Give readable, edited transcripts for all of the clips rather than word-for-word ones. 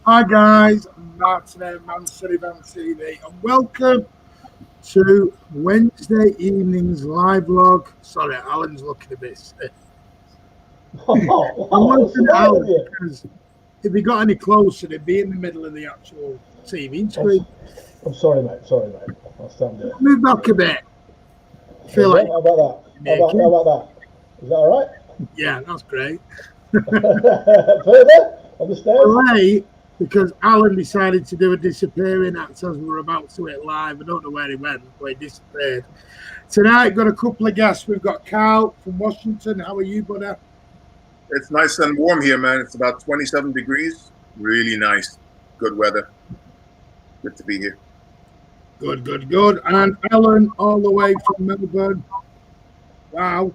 Hi guys, I'm Martin at mcfcfantv and welcome to Wednesday evening's live vlog. Sorry, Alan's looking a bit sick. I'm looking at Alan because if he got any closer, he'd be in the middle of the actual TV screen. I'm sorry, mate. I'll stand there. Move back a bit. I feel like. How about that? How about that? Is that all right? Yeah, that's great. Further on the stairs? Because Alan decided to do a disappearing act as we were about to hit live. I don't know where he went, but he disappeared. Tonight, got a couple of guests. We've got Carl from Washington. How are you, buddy? It's nice and warm here, man. It's about 27 degrees. Really nice. Good weather. Good to be here. Good. And Alan, all the way from Melbourne. Wow.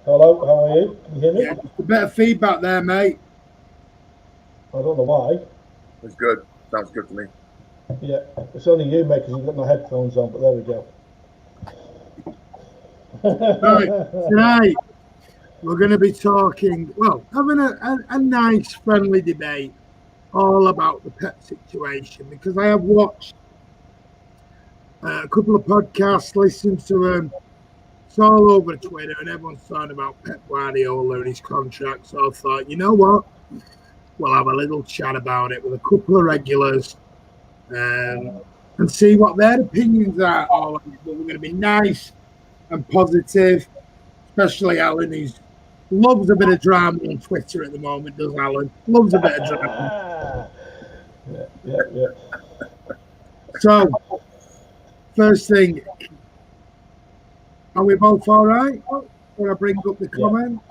Hello, how are you? Can you hear me? Yeah, a bit of feedback there, mate. I don't know why. It's good. Sounds good to me. Yeah, it's only you, mate, because you've got my headphones on, but there we go. Right, tonight we're going to be talking, well, having a nice, friendly debate all about the pet situation, because I have watched a couple of podcasts, listened to them. It's all over Twitter and everyone's talking about Pep Guardiola and his contract. So I thought, you know what? We'll have a little chat about it with a couple of regulars and see what their opinions are. But we're going to be nice and positive, especially Alan, who loves a bit of drama on Twitter at the moment, does Alan? Loves a bit of drama. Yeah. So, first thing, are we both all right? When I bring up the comments?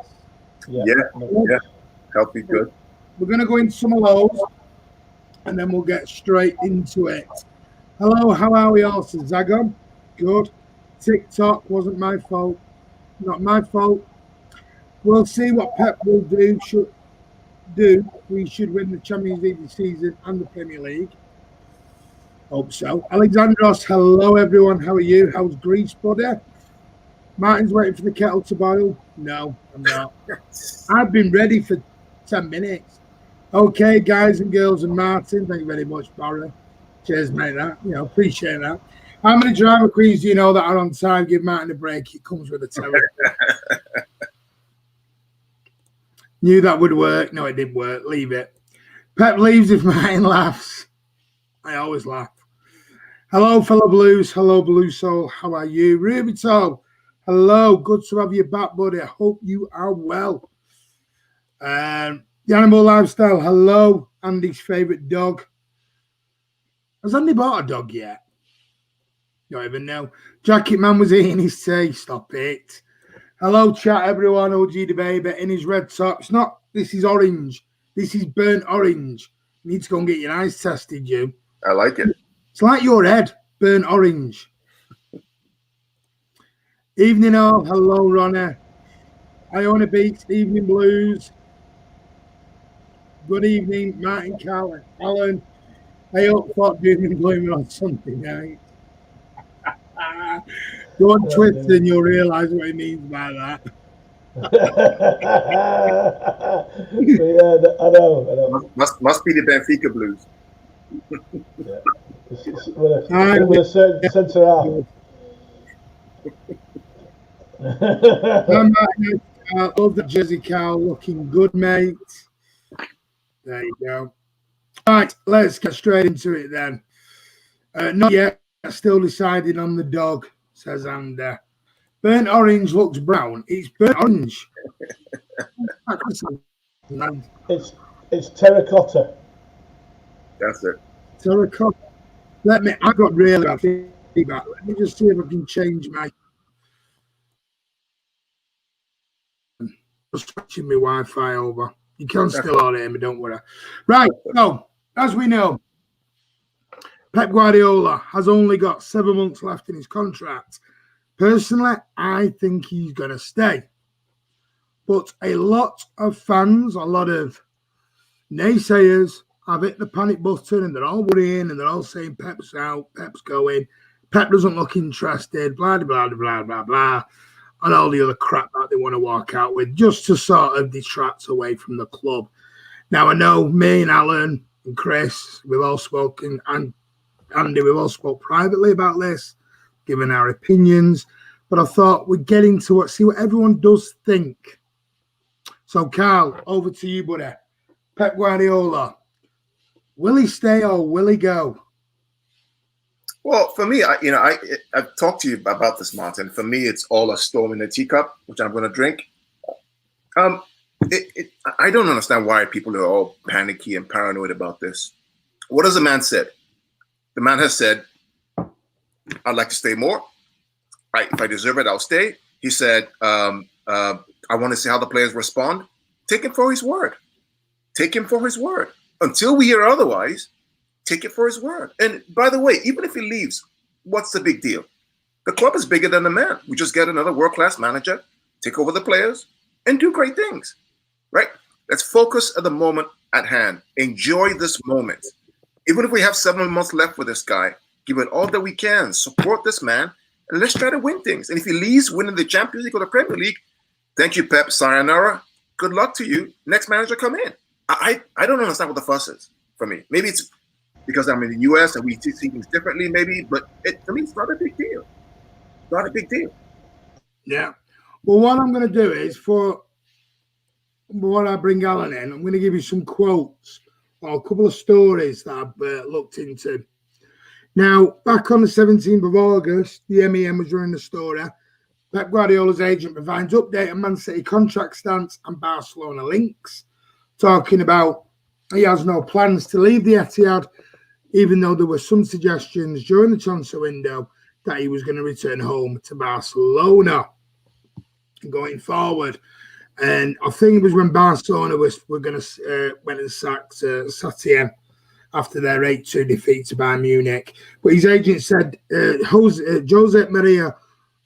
Yeah. Healthy, good. We're going to go into some of those, and then we'll get straight into it. Hello, how are we all? Says Zagon. Good. TikTok wasn't my fault. Not my fault. We'll see what Pep will do. We should win the Champions League this season and the Premier League. Hope so. Alexandros, hello everyone. How are you? How's Greece, buddy? Martin's waiting for the kettle to boil. No, I'm not. I've been ready for 10 minutes. Okay, guys and girls, and Martin, thank you very much, Barry. Cheers, mate. Appreciate that. How many drama queens do you know that are on time? Give Martin a break. It comes with a terror. Knew that would work. No, it didn't work. Leave it. Pep leaves if Martin laughs. I always laugh. Hello, fellow Blues. Hello, Blue Soul. How are you? Rubito. Hello. Good to have you back, buddy. I hope you are well. The Animal Lifestyle. Hello. Andy's favourite dog. Has Andy bought a dog yet? Don't even know. Jacket Man was eating his tea. Stop it. Hello, chat, everyone. OG the baby in his red top. It's not. This is orange. This is burnt orange. You need to go and get your eyes tested, you. I like it. It's like your head. Burnt orange. Evening all. Hello, Ronnie. Iona Beats. Evening Blues. Good evening, Martin, Carl, Alan. I hope for doom and gloom on Sunday night. Go on Twitter and you'll realise what he means by that. Yeah, I know. Must be the Benfica Blues. Yeah. With a certain centre half. Love the Jersey cow, looking good, mate. There you go. Right, let's get straight into it then. Not yet. Still deciding on the dog, says Andy. Burnt orange looks brown. It's burnt orange. It's terracotta. That's it. Terracotta. I got really bad feedback. Let me just see if I can change my. Switching my Wi-Fi over. You can still all hear me, don't worry. Right, so as we know, Pep Guardiola has only got 7 months left in his contract. Personally, I think he's going to stay. But a lot of fans, a lot of naysayers have hit the panic button and they're all worrying and they're all saying Pep's out, Pep's going, Pep doesn't look interested, blah, blah, blah, blah, blah, blah, and all the other crap that they want to walk out with just to sort of detract away from the club. Now, I know me and Alan and Chris, we've all spoken, and Andy, we've all spoke privately about this, given our opinions, but I thought we'd get into it, see what everyone does think. So, Carl, over to you, buddy. Pep Guardiola, will he stay or will he go? Well, for me, I've talked to you about this, Martin. For me, it's all a storm in a teacup, which I'm going to drink. I don't understand why people are all panicky and paranoid about this. What has the man said? The man has said, I'd like to stay more. If I deserve it, I'll stay. He said, I want to see how the players respond. Take him for his word. Take him for his word. Until we hear otherwise, take it for his word. And by the way, even if he leaves, what's the big deal? The club is bigger than the man. We just get another world-class manager, take over the players, and do great things, right? Let's focus at the moment at hand. Enjoy this moment. Even if we have 7 months left with this guy, give it all that we can. Support this man, and let's try to win things. And if he leaves winning the Champions League or the Premier League, thank you, Pep. Sayonara. Good luck to you. Next manager come in. I don't understand what the fuss is for me. Maybe it's because I'm in the U.S. and we see things differently, maybe. But to me, it's not a big deal. It's not a big deal. Yeah. Well, what I'm going to do is, for what I bring Alan in, I'm going to give you some quotes or a couple of stories that I've looked into. Now, back on the 17th of August, the MEM was running the story. Pep Guardiola's agent provides update on Man City contract stance and Barcelona links, talking about he has no plans to leave the Etihad, even though there were some suggestions during the transfer window that he was going to return home to Barcelona going forward. And I think it was when Barcelona were going to went and sacked Satien after their 8-2 defeat to Bayern Munich. But his agent said, Jose Maria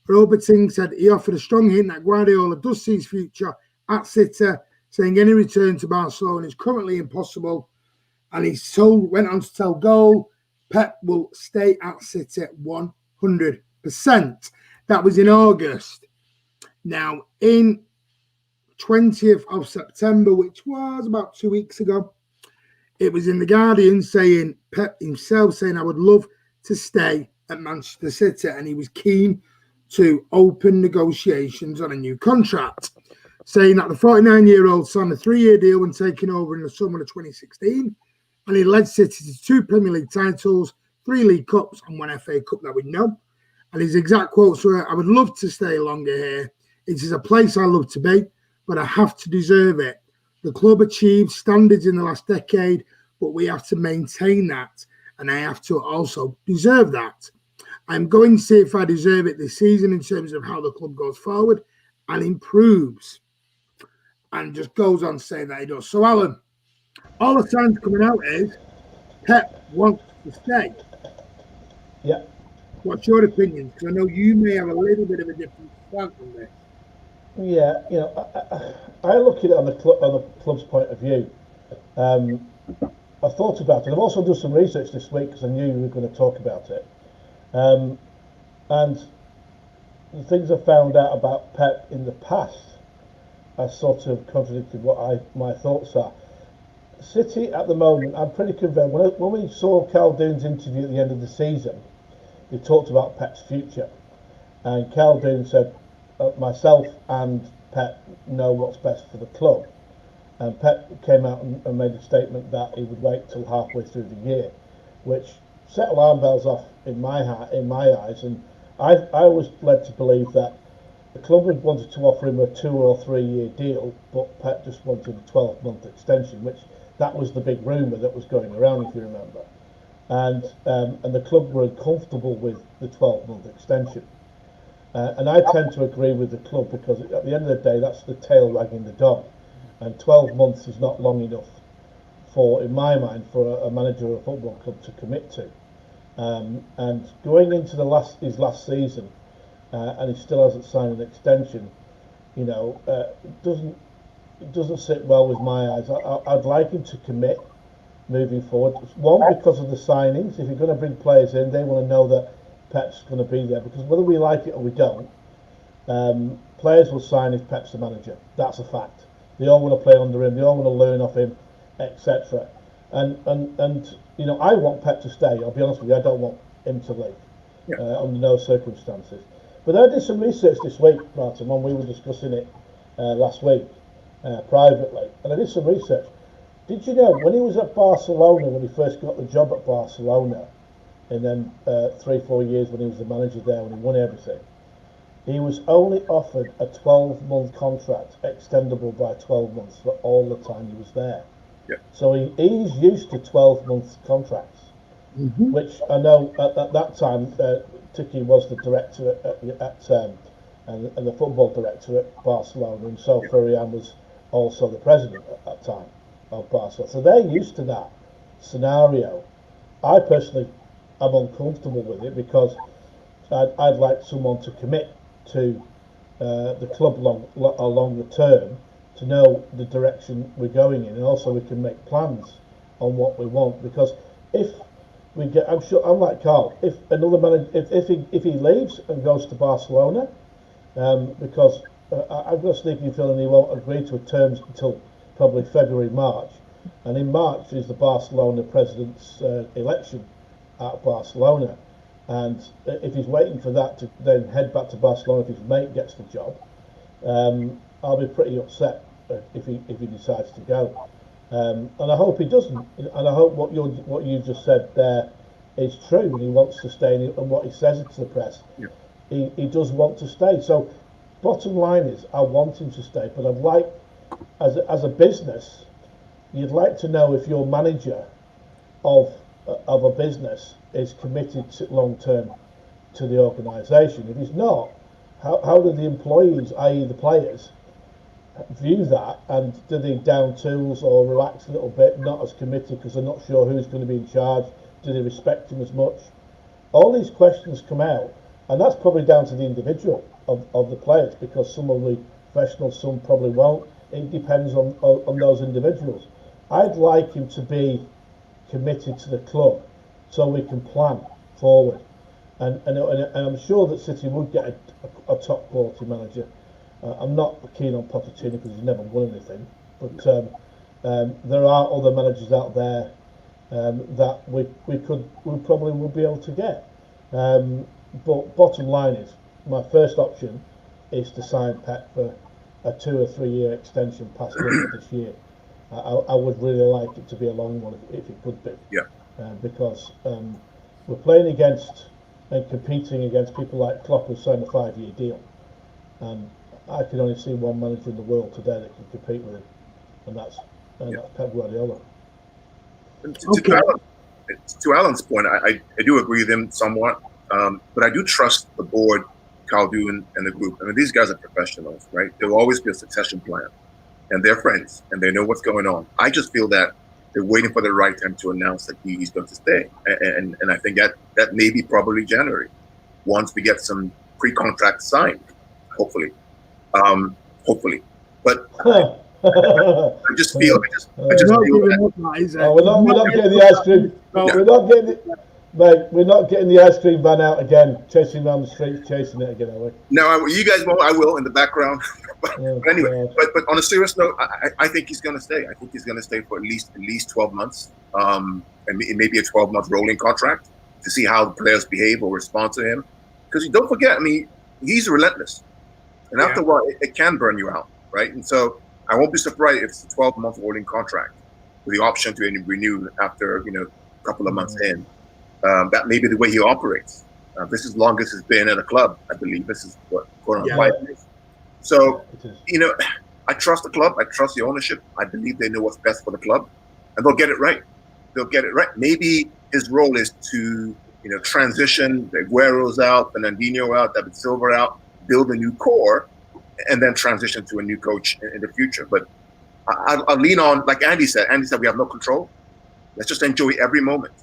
Roberting said he offered a strong hint that Guardiola does see his future at City, saying any return to Barcelona is currently impossible. And he went on to tell Goal, Pep will stay at City 100%. That was in August. Now, in 20th of September, which was about 2 weeks ago, it was in The Guardian saying, Pep himself saying, I would love to stay at Manchester City. And he was keen to open negotiations on a new contract, saying that the 49-year-old signed a 3-year deal when taking over in the summer of 2016. And he led City to 2 Premier League titles, 3 League Cups, and 1 FA Cup that we know. And his exact quotes were, I would love to stay longer here. It is a place I love to be, but I have to deserve it. The club achieved standards in the last decade, but we have to maintain that. And I have to also deserve that. I'm going to see if I deserve it this season in terms of how the club goes forward and improves. And just goes on to say that he does. So, Alan, all the signs coming out is Pep wants to stay. Yeah. What's your opinion? Because I know you may have a little bit of a different stance on this. Yeah, I look at it on the club's point of view. I thought about it. I've also done some research this week because I knew we were going to talk about it. And the things I found out about Pep in the past are sort of contradicted what my thoughts are. City at the moment, I'm pretty convinced. When we saw Carl Doon's interview at the end of the season, they talked about Pep's future, and Carl Doon said, myself and Pep know what's best for the club. And Pep came out and made a statement that he would wait till halfway through the year, which set alarm bells off in my eyes. And I was led to believe that the club had wanted to offer him a 2 or 3 year deal, but Pep just wanted a 12-month extension, which that was the big rumour that was going around, if you remember. And the club were uncomfortable with the 12-month extension. And I tend to agree with the club because at the end of the day, that's the tail wagging the dog. And 12 months is not long enough for, in my mind, for a manager of a football club to commit to. And going into his last season, and he still hasn't signed an extension, you know, it doesn't sit well with my eyes. I'd like him to commit moving forward. One, because of the signings. If you're going to bring players in, they want to know that Pep's going to be there, because whether we like it or we don't, players will sign if Pep's the manager. That's a fact. They all want to play under him. They all want to learn off him, etc. And you know, I want Pep to stay. I'll be honest with you. I don't want him to leave under no circumstances. But I did some research this week, Martin, when we were discussing it last week privately, and I did some research. Did you know when he was at Barcelona, when he first got the job at Barcelona, and then 3-4 years when he was the manager there, when he won everything, he was only offered a 12-month contract, extendable by 12 months for all the time he was there. Yeah. So he's used to 12-month contracts, which I know at that time, Tiki was the director and the football director at Barcelona, and so Furian was also the president at that time of Barcelona. So they're used to that scenario. I personally am uncomfortable with it because I'd like someone to commit to the club a longer term, to know the direction we're going in, and also we can make plans on what we want. Because if we get, I'm like Carl, if another manager, if he leaves and goes to Barcelona, because I've got a sneaking feeling he won't agree to terms until probably February, March, and in March is the Barcelona president's election at Barcelona. And if he's waiting for that to then head back to Barcelona if his mate gets the job, I'll be pretty upset if he decides to go. And I hope he doesn't. And I hope what you just said there is true. He wants to stay, and what he says to the press, he does want to stay. So, bottom line is, I want him to stay. But I'd like, as a business, you'd like to know if your manager of a business is committed long term to the organisation. If he's not, how do the employees, i.e. the players, view that, and do they down tools or relax a little bit, not as committed because they're not sure who's going to be in charge? Do they respect him as much? All these questions come out, and that's probably down to the individual of the players, because some will be professional, some probably won't. It depends on those individuals. I'd like him to be committed to the club so we can plan forward, and I'm sure that City would get a top quality manager. I'm not keen on Pochettino because he's never won anything, but there are other managers out there that we probably would be able to get. But bottom line is, my first option is to sign Pep for a 2 or 3 year extension past the end of this year. I would really like it to be a long one if it could be. Because we're playing against and competing against people like Klopp, who signed a 5-year deal, and I can only see one manager in the world today that can compete with him, and that's Pep Guardiola. To Alan's point, I do agree with him somewhat, but I do trust the board, Khaldoon, and the group. I mean, these guys are professionals, right? There will always be a succession plan, and they're friends, and they know what's going on. I just feel that they're waiting for the right time to announce that he's going to stay, and I think that may be probably January, once we get some pre-contract signed, hopefully. But I just feel. I just feel that. We're not getting the ice cream. We're not getting it, mate. We're not getting the ice cream van out again, chasing around the streets, chasing it again, are we? No, you guys won't. I will in the background. But anyway, but on a serious note, I think he's going to stay. I think he's going to stay for at least 12 months, and maybe a 12-month rolling contract to see how the players behave or respond to him. Because don't forget, I mean, he's relentless. And after a while, it can burn you out, right? And so I won't be surprised if it's a 12-month rolling contract with the option to renew after a couple of months in. That may be the way he operates. This is longest he's been at a club, I believe. This is what going on 5 years. So I trust the club. I trust the ownership. I believe they know what's best for the club, and they'll get it right. They'll get it right. Maybe his role is to transition the Aguero's out, Fernandinho out, David Silva out, build a new core, and then transition to a new coach in the future. But I'll lean on, like Andy said. Andy said we have no control. Let's just enjoy every moment,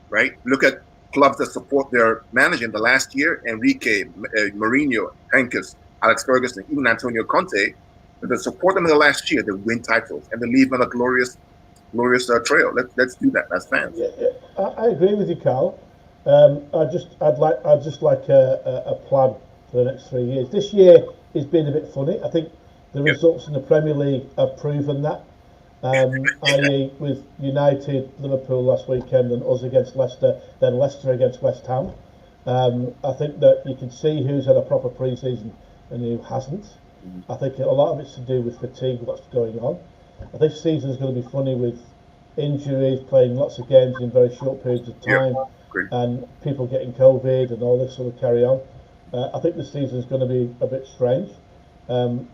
right? Look at clubs that support their manager in the last year: Enrique, Mourinho, Henkes, Alex Ferguson, even Antonio Conte. That support them in the last year, they win titles and they leave on a glorious trail. Let's do that as fans. Yeah, I agree with you, Carl. I'd just like a plan for the next 3 years. This year has been a bit funny. I think the results in the Premier League have proven that. I.e. with United, Liverpool last weekend, and us against Leicester, then Leicester against West Ham. I think that you can see who's had a proper pre-season and who hasn't. I think a lot of it's to do with fatigue, what's going on. I think season is going to be funny with injuries, playing lots of games in very short periods of time, and people getting COVID and all this sort of carry on. I think the season is going to be a bit strange. Did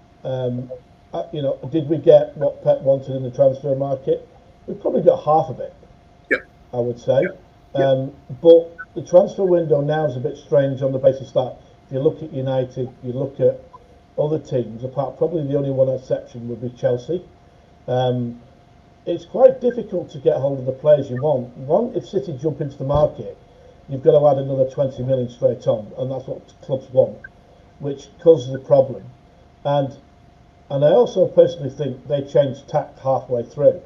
we get what Pep wanted in the transfer market? We probably got half of it. I would say. But the transfer window now is a bit strange on the basis that if you look at United, you look at other teams, apart probably the only one exception would be Chelsea. It's quite difficult to get hold of the players you want. One, if City jump into the market, you've got to add another 20 million straight on, and that's what clubs want, which causes a problem. And I also personally think they changed tack halfway through,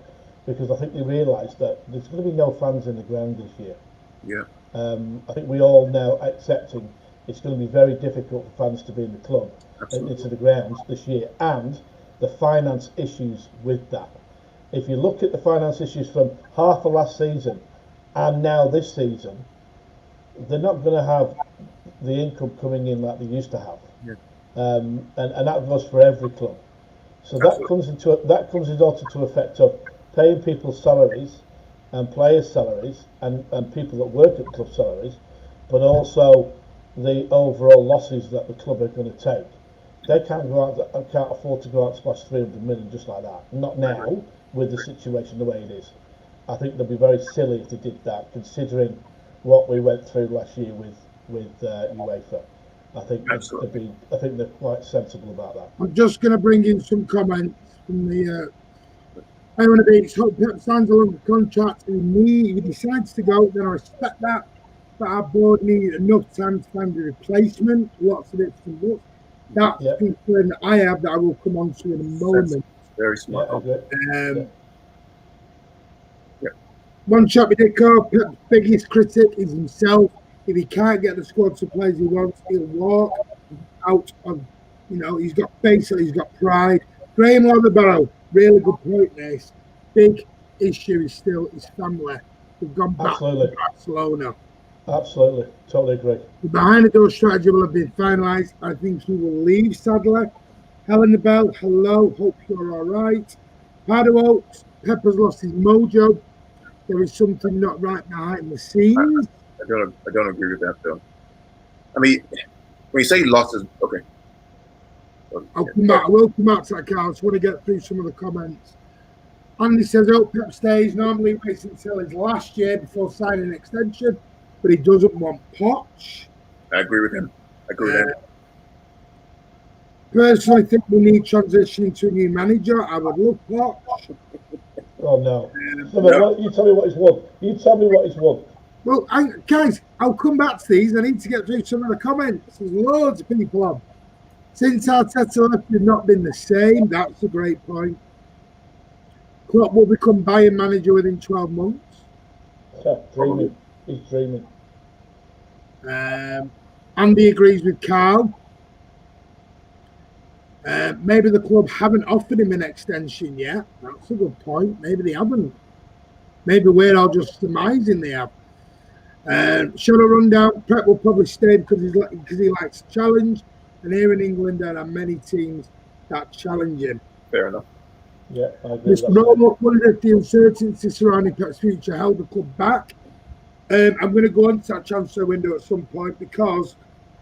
because I think they realised that there's going to be no fans in the ground this year. I think we all now accepting it's going to be very difficult for fans to be in the club, into the grounds this year, and the finance issues with that. If you look at the finance issues from half of last season and now this season, they're not going to have the income coming in like they used to have, and that goes for every club. So that comes into effect of paying people's salaries and players' salaries and people that work at club salaries, but also the overall losses that the club are going to take. They can't afford to go out and splash 300 million just like that. Not now, with the situation the way it is. I think they'd be very silly if they did that, considering what we went through last year with UEFA. I think they're quite sensible about that. I'm just going to bring in some comments from the I want to be hope Pep signs a longer contract and if he decides to go, then I respect that. But our board need enough time to find a replacement. Lots of it's from books. That's the concern that I have that I will come on to in a moment. That's very smart. One shot we did call Pep's biggest critic is himself. If he can't get the squad to play as he wants, he'll walk out of, he's got he's got pride. Graham Leatherbarrow, really good point there. Big issue is still his family. They've gone back to Barcelona. Absolutely, totally agree. The behind the door strategy will have been finalised. I think he will leave, sadly. Helen the Bell, hello, hope you're all right. Pardo Oaks, Pepper's lost his mojo. There is something not right behind the scenes. I don't agree with that, though. I mean, when you say he lost his, okay. I'll come back. I will come back to that, Carl. I just want to get through some of the comments. Andy says, Pep stays. Normally waits until his last year before signing an extension, but he doesn't want Poch. I agree with him. I agree with him. Personally, I think we need transitioning to a new manager. I would love Poch. Oh, no. You tell me what he's won. You tell me what he's won. Well, guys, I'll come back to these. I need to get through some of the comments. There's loads of people on. Since Arteta left, we've not been the same. That's a great point. Klopp will become Bayern manager within 12 months. Dreaming. He's dreaming. Andy agrees with Carl. Maybe the club haven't offered him an extension yet. That's a good point. Maybe they haven't. Maybe we're all just surmising they have. Shadow Rundown, Pep will probably stay because he likes a challenge. And here in England, there are many teams that challenge him. Fair enough. Yeah, I agree with Mr. that. Norwood wondered if the uncertainty surrounding Pep's future held the club back. I'm going to go on to that transfer window at some point because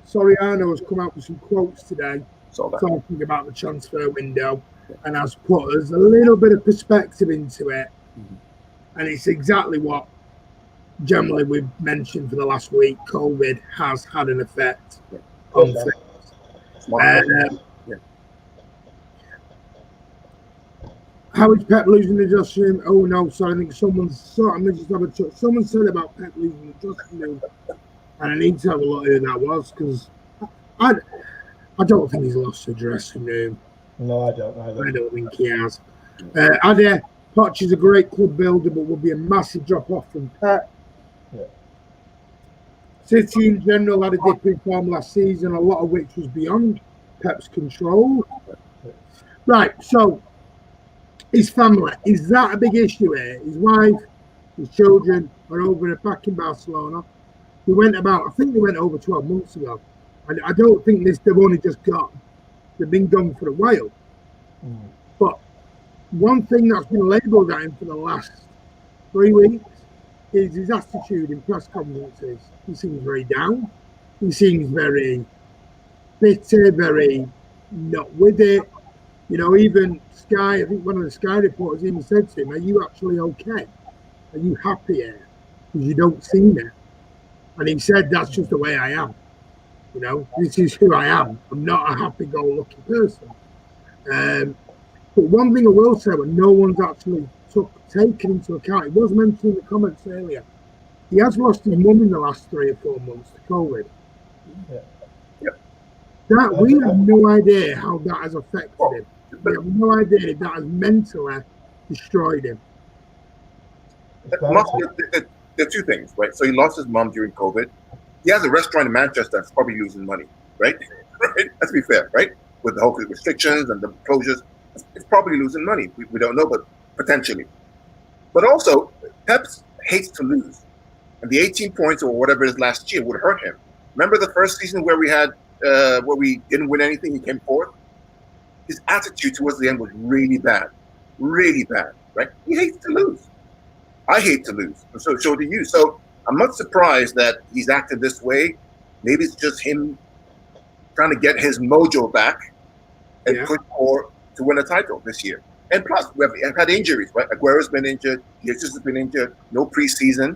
Soriano has come out with some quotes today talking about the transfer window and has put us a little bit of perspective into it. And it's exactly what generally we've mentioned for the last week. COVID has had an effect on things. How is Pep losing the dressing room? Oh no, sorry, I think someone said about Pep losing the dressing room, and I need to have a look at who that was because I don't think he's lost the dressing room. No, I don't either. I don't think he has. Ade, Poch is a great club builder, but will be a massive drop off from Pep. Yeah. City in general had a dip in form last season, a lot of which was beyond Pep's control. Right, so his family, is that a big issue here? His wife, his children are over back in Barcelona. I think they went over 12 months ago. I don't think they've only just gone. They've been gone for a while. But one thing that's been labelled at him for the last 3 weeks is his attitude in press conferences. He seems very down. He seems very bitter, very not with it. You know, even Sky, I think one of the Sky reporters even said to him, "Are you actually okay? Are you happy here? Because you don't seem it." And he said, "That's just the way I am. You know, this is who I am. I'm not a happy-go-lucky person." But one thing I will say, what no one's actually taken into account, it was mentioned in the comments earlier, he has lost his mum in the last 3 or 4 months to COVID. We have no idea how that has affected him. We have no idea if that has mentally destroyed him. There are 2 things, right? So he lost his mom during COVID. He has a restaurant in Manchester that's probably losing money, right? Right? Let's be fair, right? With the whole restrictions and the closures, it's probably losing money. We don't know, but potentially. But also, Pep hates to lose. And the 18 points or whatever it is last year would hurt him. Remember the first season where we didn't win anything, he came fourth? His attitude towards the end was really bad, right? He hates to lose. I hate to lose, and so do you. So I'm not surprised that he's acted this way. Maybe it's just him trying to get his mojo back and push for to win a title this year. And plus, we have had injuries, right? Aguero's been injured, Jesus has been injured, no preseason,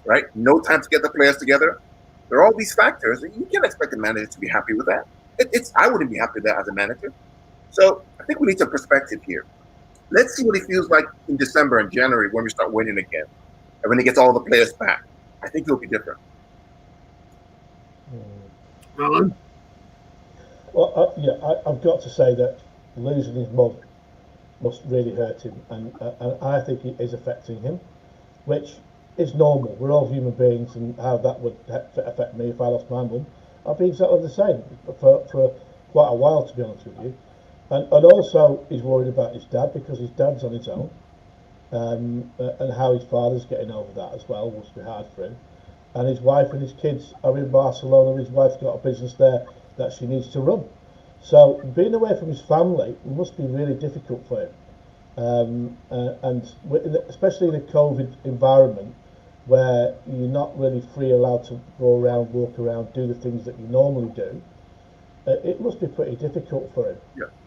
right? No time to get the players together. There are all these factors, and you can't expect a manager to be happy with that. I wouldn't be happy with that as a manager. So I think we need some perspective here. Let's see what he feels like in December and January when we start winning again, and when he gets all the players back. I think it'll be different. Alan? Well, I've got to say that losing his mum must really hurt him, and I think it is affecting him, which is normal. We're all human beings, and how that would affect me if I lost my mum, I'd be exactly the same for quite a while, to be honest with you. And also he's worried about his dad because his dad's on his own, and how his father's getting over that as well must be hard for him. And his wife and his kids are in Barcelona. His wife's got a business there that she needs to run. So being away from his family must be really difficult for him. And especially in a COVID environment where you're not really allowed to go around, walk around, do the things that you normally do, it must be pretty difficult for him.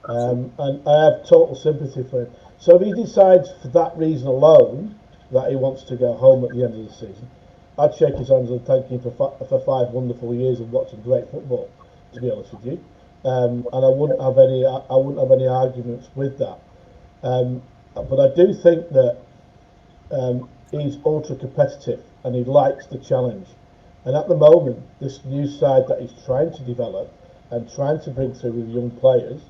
And I have total sympathy for him. So if he decides for that reason alone that he wants to go home at the end of the season, I'd shake his hands and thank him for 5 wonderful years of watching great football, to be honest with you. And I wouldn't have any arguments with that. But I do think that he's ultra competitive and he likes the challenge. And at the moment, this new side that he's trying to develop and trying to bring through with young players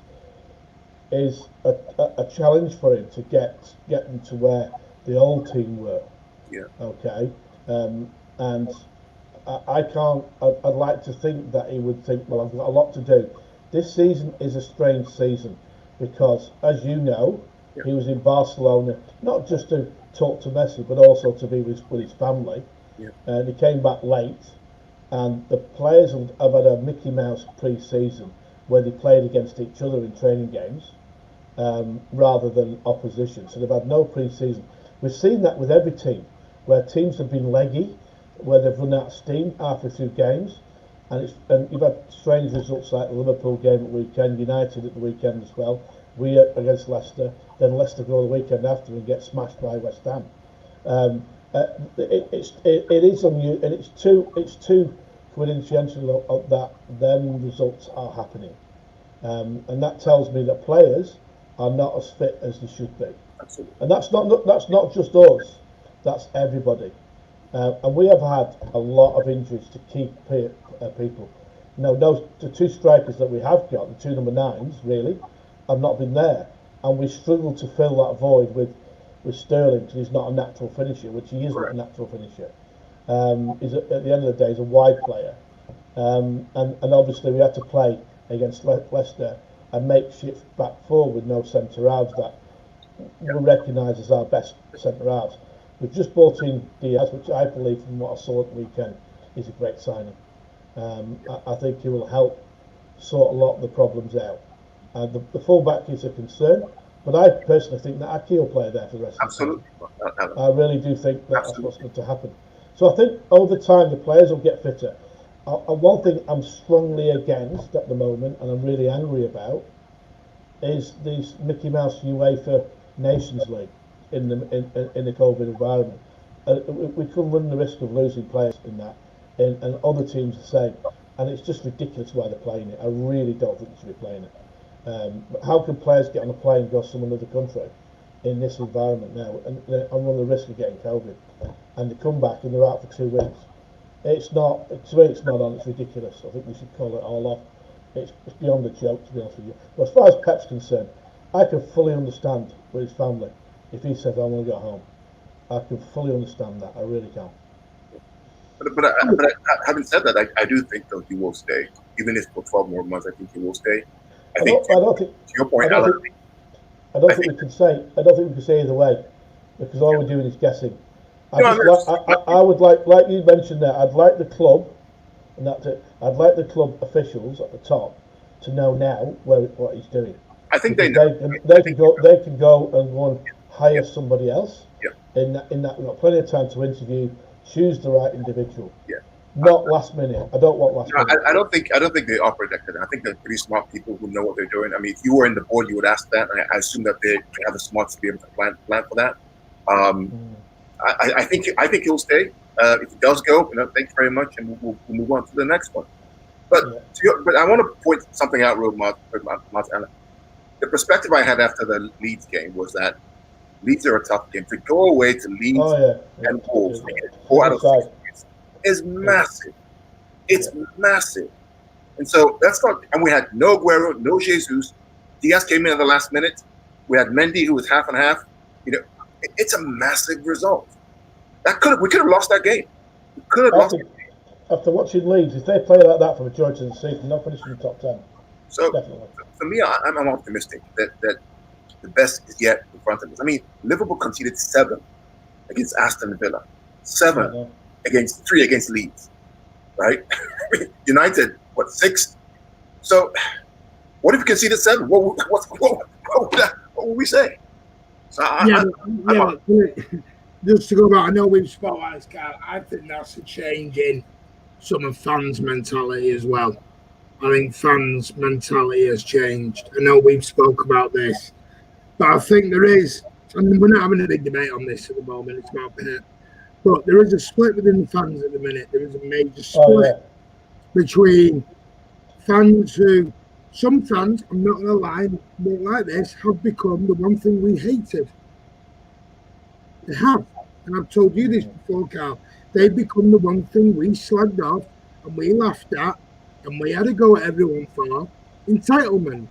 is a challenge for him to get them to where the old team were. Okay. And I'd like to think that he would think, well, I've got a lot to do. This season is a strange season because, as you know, he was in Barcelona not just to talk to Messi, but also to be with his family. And he came back late, and the players have had a Mickey Mouse pre-season where they played against each other in training games. rather than opposition. So they've had no pre-season. We've seen that with every team, where teams have been leggy, where they've run out of steam after a few games, and you've had strange results like the Liverpool game at the weekend, United at the weekend as well. We against Leicester, then Leicester go the weekend after and get smashed by West Ham. It is unusual, and it's too coincidental that them results are happening, and that tells me that players are not as fit as they should be. Absolutely. And that's not just us, that's everybody. And we have had a lot of injuries to key people. The two strikers that we have got, the two number 9s, really, have not been there, and we struggle to fill that void with Sterling, because he's not a natural finisher, which he is not a natural finisher. He's at the end of the day, he's a wide player, and obviously we had to play against Leicester a makeshift back four with no centre halves that we recognise as our best centre halves. We've just brought in Diaz, which I believe, from what I saw at the weekend, is a great signing. I think he will help sort a lot of the problems out. The full-back is a concern, but I personally think that Aki will play there for the rest of the season. I really do think that's what's going to happen. So I think over time the players will get fitter. And one thing I'm strongly against at the moment, and I'm really angry about, is these Mickey Mouse UEFA Nations League in the COVID environment. We could run the risk of losing players in that, and other teams the same. And it's just ridiculous why they're playing it. I really don't think they should be playing it. But how can players get on a plane and go to some other country in this environment now, and run the risk of getting COVID, and they come back and they're out for 2 weeks? It's not, to me, it's not on. It's ridiculous. I think we should call it all off. It's beyond a joke, to be honest with you. But as far as Pep's concerned, I can fully understand with his family if he says I want to go home. I can fully understand that. I really can. But having said that, I do think though he will stay, even if for 12 more months. I think he will stay. I don't think. To your point, I don't think we can say either way, because all we're doing is guessing. I would like you mentioned there. I'd like the club, and that's it. I'd like the club officials at the top to know now what he's doing. I think they can go and go and hire somebody else. Yeah. In that, we've got plenty of time to interview, choose the right individual. Yeah. Not last minute. I don't want last minute. I don't think they operate that way. I think they're pretty smart people who know what they're doing. I mean, if you were in the board, you would ask that. I assume that they have the smarts to be able to plan for that. I think he'll stay. If he does go, thanks very much, and we'll move on to the next one. But but I want to point something out, real Montana. The perspective I had after the Leeds game was that Leeds are a tough game. To go away to Leeds and Wolves, 4 out of 6 points is massive. It's massive. And so that's not. And we had no Aguero, no Jesus. Diaz came in at the last minute. We had Mendy, who was half and half. It's a massive result. We could have lost that game. We could have lost it. After watching Leeds, if they play like that for the majority of the season, they'll finish in the top 10. So definitely. For me, I'm optimistic that the best is yet in front of us. I mean, Liverpool conceded 7 against Aston Villa, 7 against 3 against Leeds, right? United, 6? So, what if we conceded 7? What would we say? So just to go back, I know we've spoken about this, Carl. I think that's a change in some of fans' mentality as well. I think fans' mentality has changed. I know we've spoke about this, but I think there is, and we're not having a big debate on this at the moment, it's about Pep, but there is a split within the fans at the minute. There is a major split between fans who, some fans, I'm not going to lie, won't like this, have become the one thing we hated. They have. And I've told you this before, Carl. They've become the one thing we slagged off and we laughed at and we had to go at everyone for. Entitlement.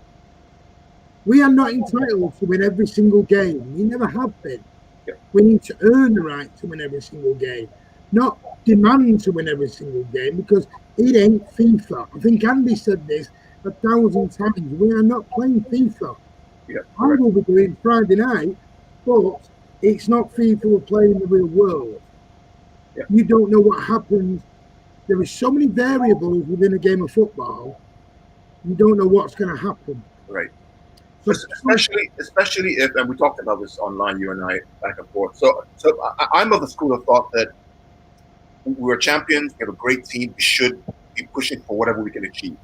We are not entitled to win every single game. We never have been. We need to earn the right to win every single game, not demand to win every single game, because it ain't FIFA. I think Andy said this 1,000 times. We are not playing FIFA. I will be doing Friday night, but it's not FIFA we're playing in the real world. You don't know what happens. There are so many variables within a game of football. You don't know what's going to happen. Right. So, especially if, and we talked about this online, you and I, back and forth. So I'm of the school of thought that we're champions. We have a great team. We should be pushing for whatever we can achieve.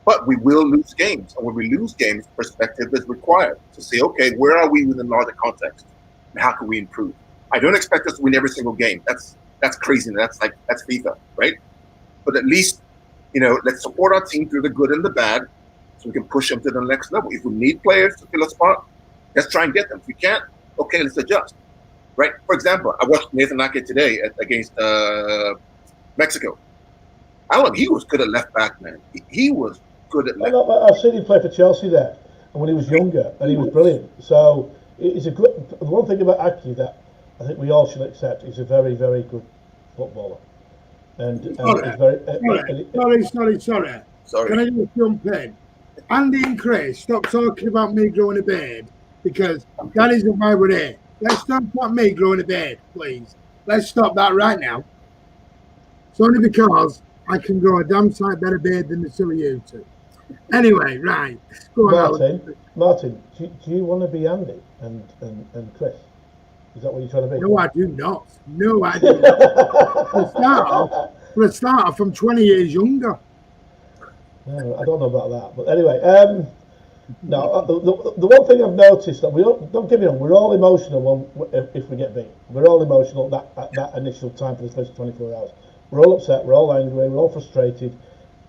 But we will lose games. And when we lose games, perspective is required to say, okay, where are we within larger context? And how can we improve? I don't expect us to win every single game. That's crazy. That's FIFA, right? But at least, let's support our team through the good and the bad so we can push them to the next level. If we need players to fill a spot, let's try and get them. If we can't, okay, let's adjust. Right? For example, I watched Nathan Ake today against Mexico. He was good at left back, man. He was good at left. I've seen him play for Chelsea there, and when he was younger, and he was brilliant. So it's a good. The one thing about Ake that I think we all should accept, he's a very, very good footballer, and he's very. Sorry. Can I just jump in? Andy and Chris, stop talking about me growing a beard, because that isn't why we're here. Let's stop about me growing a beard, please. Let's stop that right now. It's only because I can grow a damn sight better beard than the two of you two. Anyway, right. Go on, Martin, do you want to be Andy and Chris? Is that what you're trying to be? No, I do not. No, I do not. For a start, I'm 20 years younger. No, I don't know about that. But anyway, now the one thing I've noticed that don't get me wrong, we're all emotional if we get beat. We're all emotional at that initial time for the first 24 hours. We're all upset, we're all angry, we're all frustrated.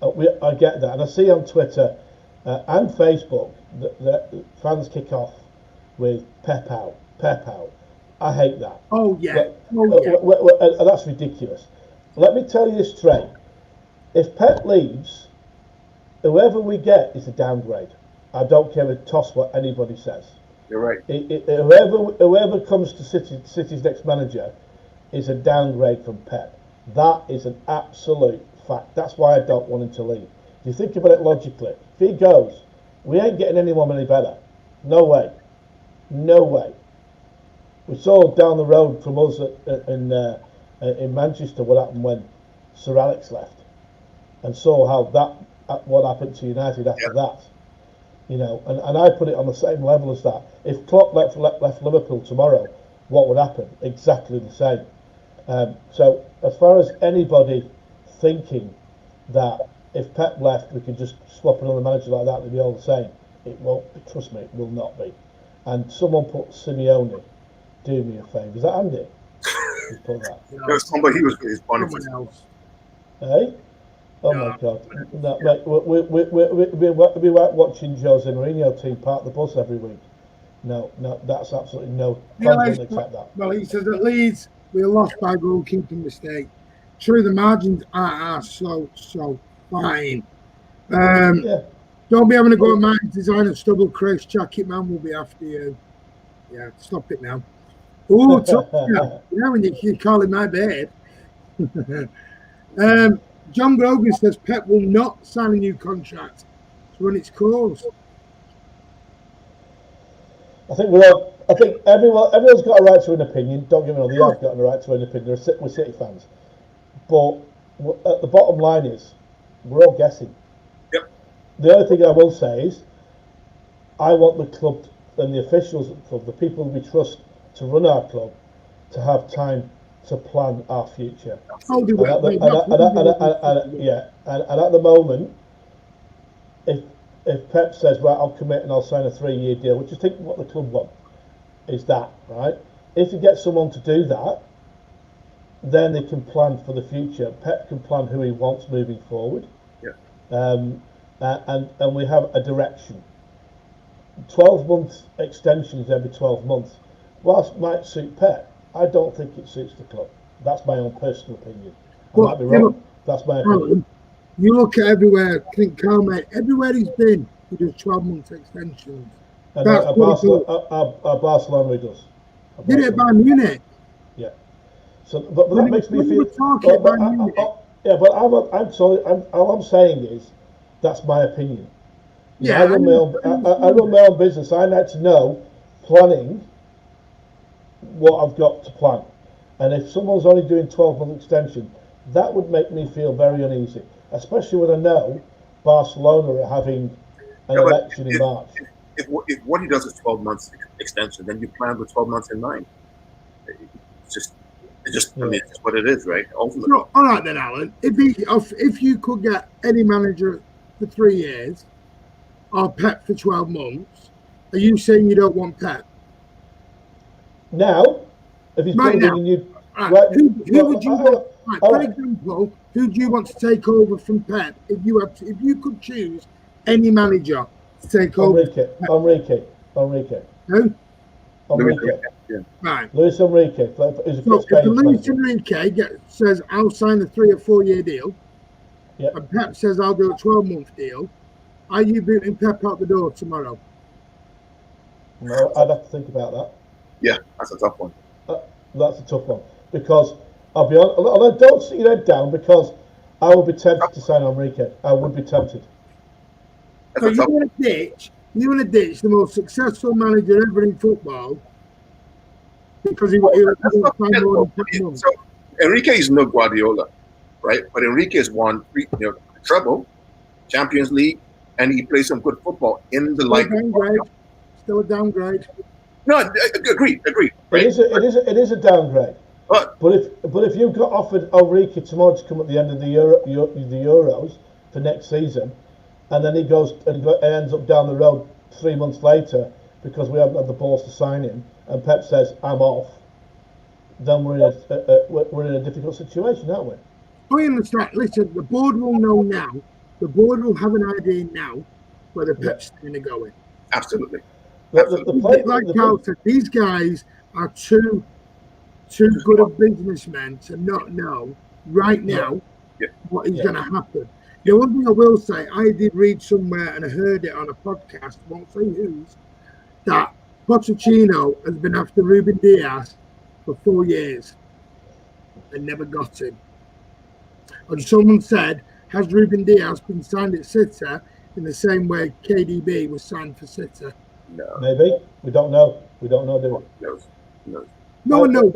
I get that, and I see on Twitter and Facebook that fans kick off with Pep out. I hate that. Oh yeah. And that's ridiculous. Let me tell you this straight. If Pep leaves, whoever we get is a downgrade. I don't care a toss what anybody says. You're right. Whoever comes to City's next manager is a downgrade from Pep. That is an absolute fact. That's why I don't want him to leave. If you think about it logically, if he goes, we ain't getting anyone any better. No way. We saw down the road from us in Manchester what happened when Sir Alex left, and saw how what happened to United after that. And I put it on the same level as that. If Klopp left Liverpool tomorrow, what would happen? Exactly the same. So as far as anybody thinking that if Pep left we could just swap another manager like that, it'd be all the same, it won't. Trust me, it will not be. And someone put Simeone. Do me a favour. Is that Andy? Just put that. No, somebody he was responding with. Hey? Oh my God! No, mate, we weren't watching Jose Mourinho team park the bus every week. No, that's absolutely no. Don't accept that. Well, he says at Leeds we lost by goalkeeping mistake. True, the margins are so fine. Don't be having a go at my design of stubble, Chris. Jacket man will be after you. Yeah, stop it now. Oh, when you call it my bed. John Grogan says Pep will not sign a new contract to run its course. I think everyone's got a right to an opinion. Don't get me wrong, they have got a right to an opinion. We're City fans, but at the bottom line is we're all guessing. Yep. The only thing I will say is I want the club and the officials of the club, the people we trust to run our club, to have time to plan our future. And at the moment, if Pep says, right, I'll commit and I'll sign a 3-year deal, which I think what the club want is that, right? If you get someone to do that, then they can plan for the future. Pep can plan who he wants moving forward. Yeah. And we have a direction. 12-month extensions every 12 months, whilst might suit Pep, I don't think it suits the club. That's my own personal opinion. I might be wrong. That's my opinion. You look at everywhere, I think Carl, mate, everywhere he's been, he does 12-month extensions. And Barcelona he does. Did it by Munich? Yeah. So, but that makes me feel. All I'm saying is, that's my opinion. Yeah. I run my own business. I like to know planning what I've got to plan. And if someone's only doing 12-month extension, that would make me feel very uneasy, especially when I know Barcelona are having an election in March. if what he does is 12 months extension, then you plan with 12 months in mind. It's just I mean, it's just what it is, right? Ultimately. So, all right then, Alan. If you could get any manager for 3 years, or Pep for 12 months, are you saying you don't want Pep? Now, if he's Right building now. a new, Right. Who would you want? Right, for example, who do you want to take over from Pep? If you could choose any manager to take over. Enrique. Who? Enrique. Yeah. Right. Luis Enrique. So if Luis Enrique says, I'll sign a 3 or 4 year deal, and Pep says, I'll do a 12-month deal, are you booting Pep out the door tomorrow? No, I'd have to think about that. Yeah, that's a tough one. That's a tough one. Because, I'll be honest, and I don't sit your head down, because I would be tempted to sign Enrique. I would be tempted. So you want to ditch the most successful manager ever in football because he was So Enrique is no Guardiola, right? But Enrique has won treble, Champions League, and he plays some good football in the like. Still a downgrade. No, agreed. Right? It is a downgrade. But if you got offered Enrique tomorrow to come at the end of the Euros for next season, and then he goes and ends up down the road 3 months later because we haven't had the balls to sign him, and Pep says I'm off, then we're in a difficult situation, aren't we? I understand. Listen, the board will know now. The board will have an idea now whether Pep's going to go in. Absolutely. Like Carl said, these guys are too good of businessmen to not know right now what is going to happen. The one thing I will say, I did read somewhere and I heard it on a podcast, won't say whose, that Pochettino has been after Ruben Diaz for 4 years and never got him. And someone said, has Ruben Diaz been signed at City in the same way KDB was signed for City? No. Maybe. We don't know. We don't know, do we? No.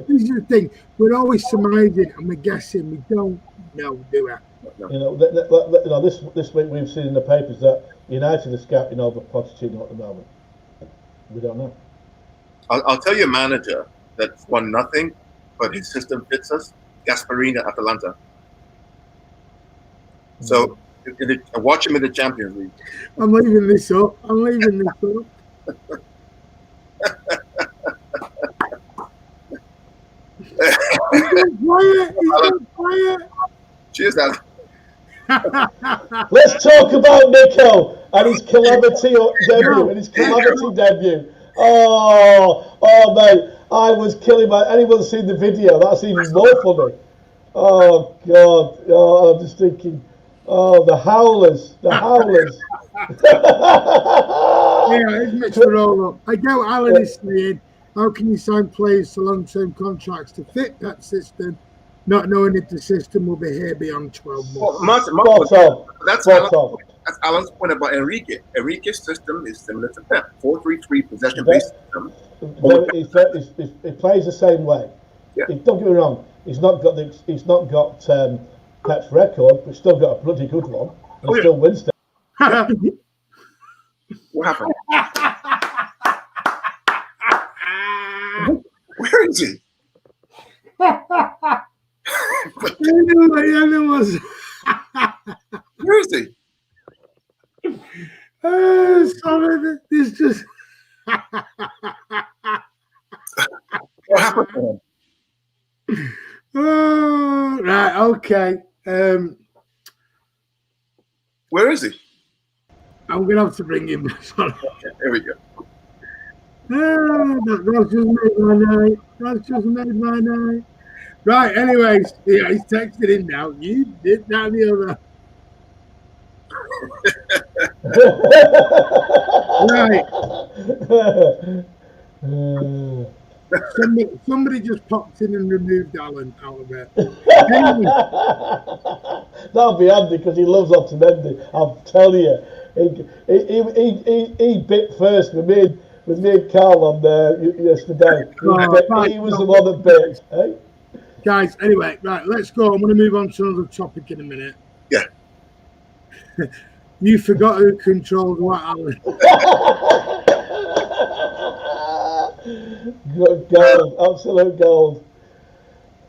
This is the thing. We're always surmising and we're guessing. We don't know, do we? No. You know, this week we've seen in the papers that United are scouting over Pochettino at the moment. We don't know. I'll tell you a manager that's won nothing, but his system fits us. Gasperini at Atalanta. So I watch him in the Champions League. I'm leaving this up. He's quiet. Cheers, Alan. Let's talk about Nico and his calamity debut. Oh, mate, I was killing my. Anyone seen the video? That's even more funny. Oh God, I'm just thinking. Oh, the howlers. It's mixed the roll up. I doubt Alan is saying, how can you sign players to long-term contracts to fit that system, not knowing if the system will be here beyond 12 months? That's Alan's point about Enrique. Enrique's system is similar to Pep, 4-3-3 possession-based system. He plays the same way. Yeah. Don't get me wrong. He's not got Pep's record, but still got a bloody good one, and still wins them. What happened? Where is he? Where is he? Sorry, this just. What happened to him? Oh, right, okay. Where is he? I'm going to have to bring him. Sorry. Okay, here we go. That's just made my night. Right, anyways, yeah, he's texted in now. You did that the other. Right. Somebody just popped in and removed Alan out of it. Anyway. That'll be handy because he loves Otamendi. I'll tell you, he bit first with me and Carl on there yesterday. He was the one that bit. Eh? Guys, anyway, right, let's go. I'm going to move on to another topic in a minute. Yeah. You forgot who controls what, Alan. Gold, absolute gold.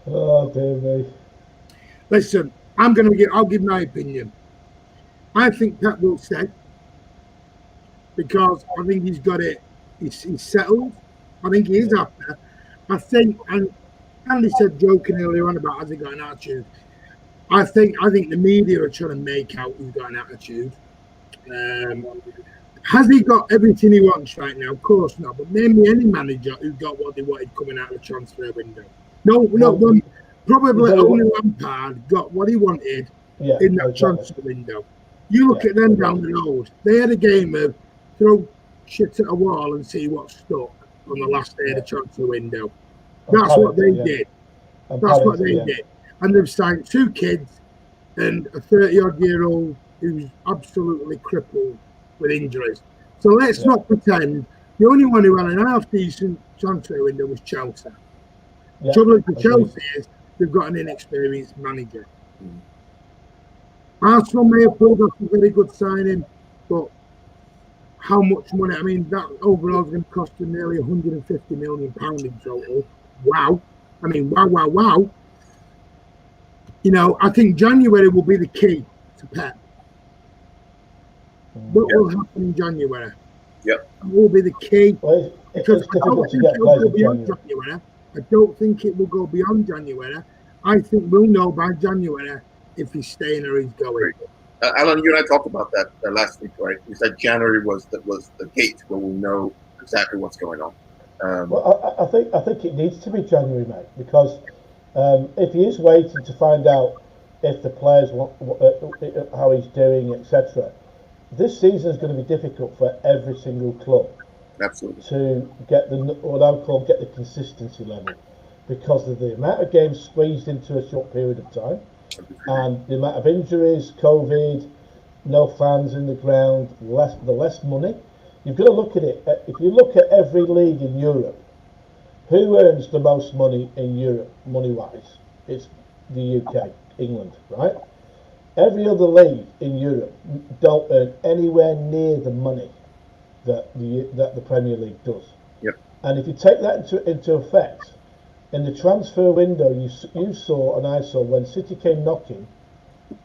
Oh dear me. Listen, I'll give my opinion. I think Pep will stay because I think he's got it. He's settled. I think he is happy. I think, and Andy said joking earlier on about has he got an attitude. I think the media are trying to make out he's got an attitude. Has he got everything he wants right now? Of course not. But name me any manager who got what they wanted coming out of the transfer window. No, probably only Lampard got what he wanted in that transfer window. You look at them down the road. They had a game of throw shit at a wall and see what stuck on the last day of the transfer window. That's what they did. That's what they did. And they've signed 2 kids and a 30-odd-year-old who's absolutely crippled with injuries. So let's not pretend the only one who had an half-decent transfer window was Chelsea. The trouble with Chelsea is they've got an inexperienced manager. Arsenal may have pulled off a very good signing, but how much money? I mean, that overall is going to cost them nearly £150 million in total. Wow. I mean, wow. You know, I think January will be the key to Pep. What will happen in January? Yep. Will be the key. Well, because I don't think it will go beyond January. I don't think it will go beyond January. I think we'll know by January if he's staying or he's going. Alan, you and I talked about that last week, right? You said January was the gate where we'll know exactly what's going on. Well, I think it needs to be January, mate, because if he is waiting to find out if the players want how he's doing, etc., this season is going to be difficult for every single club. Absolutely. To get what I would call the consistency level, because of the amount of games squeezed into a short period of time, and the amount of injuries, COVID, no fans in the ground, the less money. You've got to look at it. If you look at every league in Europe, who earns the most money in Europe, money-wise? It's the UK, England, right? Every other league in Europe don't earn anywhere near the money that the Premier League does. Yep. And if you take that into effect, in the transfer window, you saw and I saw when City came knocking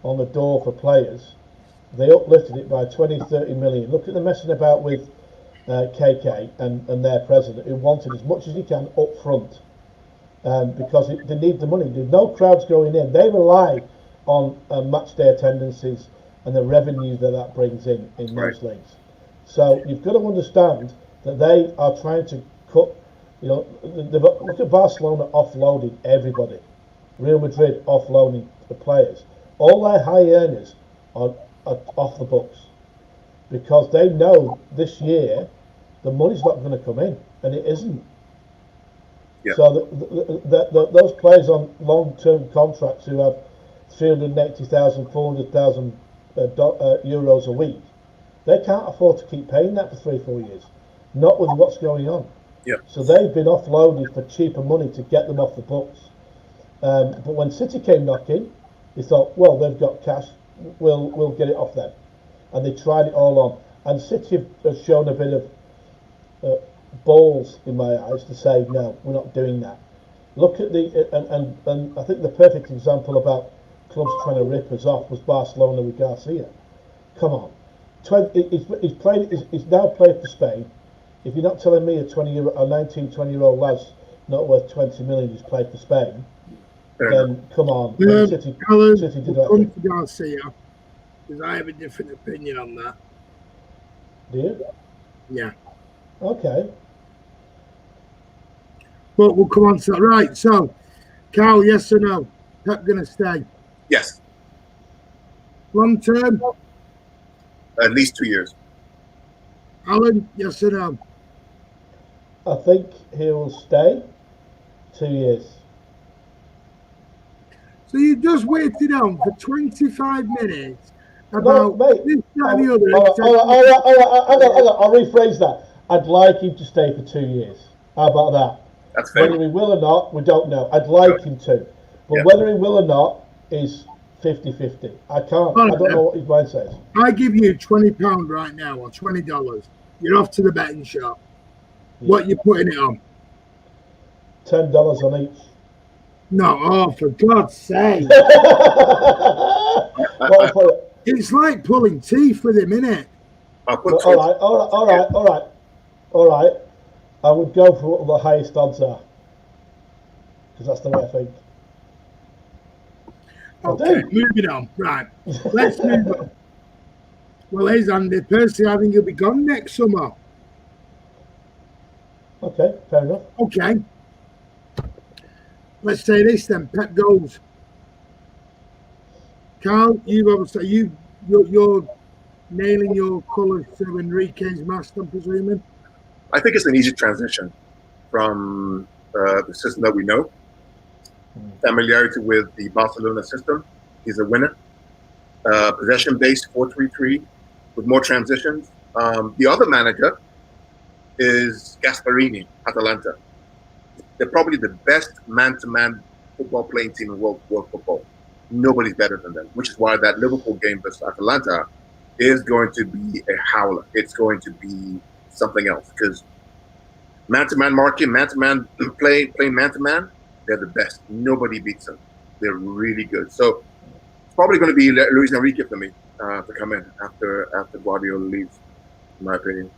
on the door for players, they uplifted it by 20-30 million. Look at the messing about with KK and their president, who wanted as much as he can up front, because they need the money. There's no crowds going in. They rely on match day attendances and the revenue that brings in those leagues. So you've got to understand that they are trying to cut. You know, look at Barcelona offloading everybody. Real Madrid offloading the players. All their high earners are off the books because they know this year the money's not going to come in, and it isn't. Yeah. So those players on long-term contracts who have 380,000, 400,000 euros a week, they can't afford to keep paying that for 3-4 years. Not with what's going on. Yeah. So they've been offloaded for cheaper money to get them off the books. But when City came knocking, they thought, well, they've got cash, we'll get it off them. And they tried it all on. And City have shown a bit of balls in my eyes to say, no, we're not doing that. Look at and I think the perfect example about clubs trying to rip us off was Barcelona with Garcia. Come on. He's now played for Spain. If you're not telling me a 19-20-year-old lad's not worth 20 million who's played for Spain, then come on. City did that. Come to Garcia, because I have a different opinion on that. Do you? Yeah. Okay. But we'll come on to that. Right, so, Carl, yes or no? Pep going to stay? Yes. Long term? At least 2 years. Alan, yes or no? I think he will stay 2 years. So you just waited on for 25 minutes No, about mate. this, that, and the other. I'll rephrase that. I'd like him to stay for 2 years. How about that? That's fair. Whether he will or not, we don't know. I'd like him to. But whether he will or not is 50-50. I don't know what his mind says. I give you £20 right now, or $20. You're off to the betting shop. Yeah. What you putting it on? $10 on each. No, oh, for God's sake. It's like pulling teeth with him, innit? I'll put All right. I would go for what the highest odds are, because that's the way I think. Okay, moving on. Right, let's move on. Well, here's Andy. Personally, I think he'll be gone next summer. Okay, fair enough. Okay. Let's say this then. Pep goes. Carl, you're nailing your colours to Enrique's mast, I'm presuming. I think it's an easy transition from the system that we know. Familiarity with the Barcelona system. He's a winner. Possession-based 4-3-3 with more transitions. The other manager is Gasparini, Atalanta. They're probably the best man-to-man football playing team in world football. Nobody's better than them, which is why that Liverpool game versus Atalanta is going to be a howler. It's going to be something else, because man-to-man marking, man-to-man playing man-to-man, they're the best. Nobody beats them. They're really good. So it's probably going to be Luis Enrique for me to come in after Guardiola leaves, in my opinion.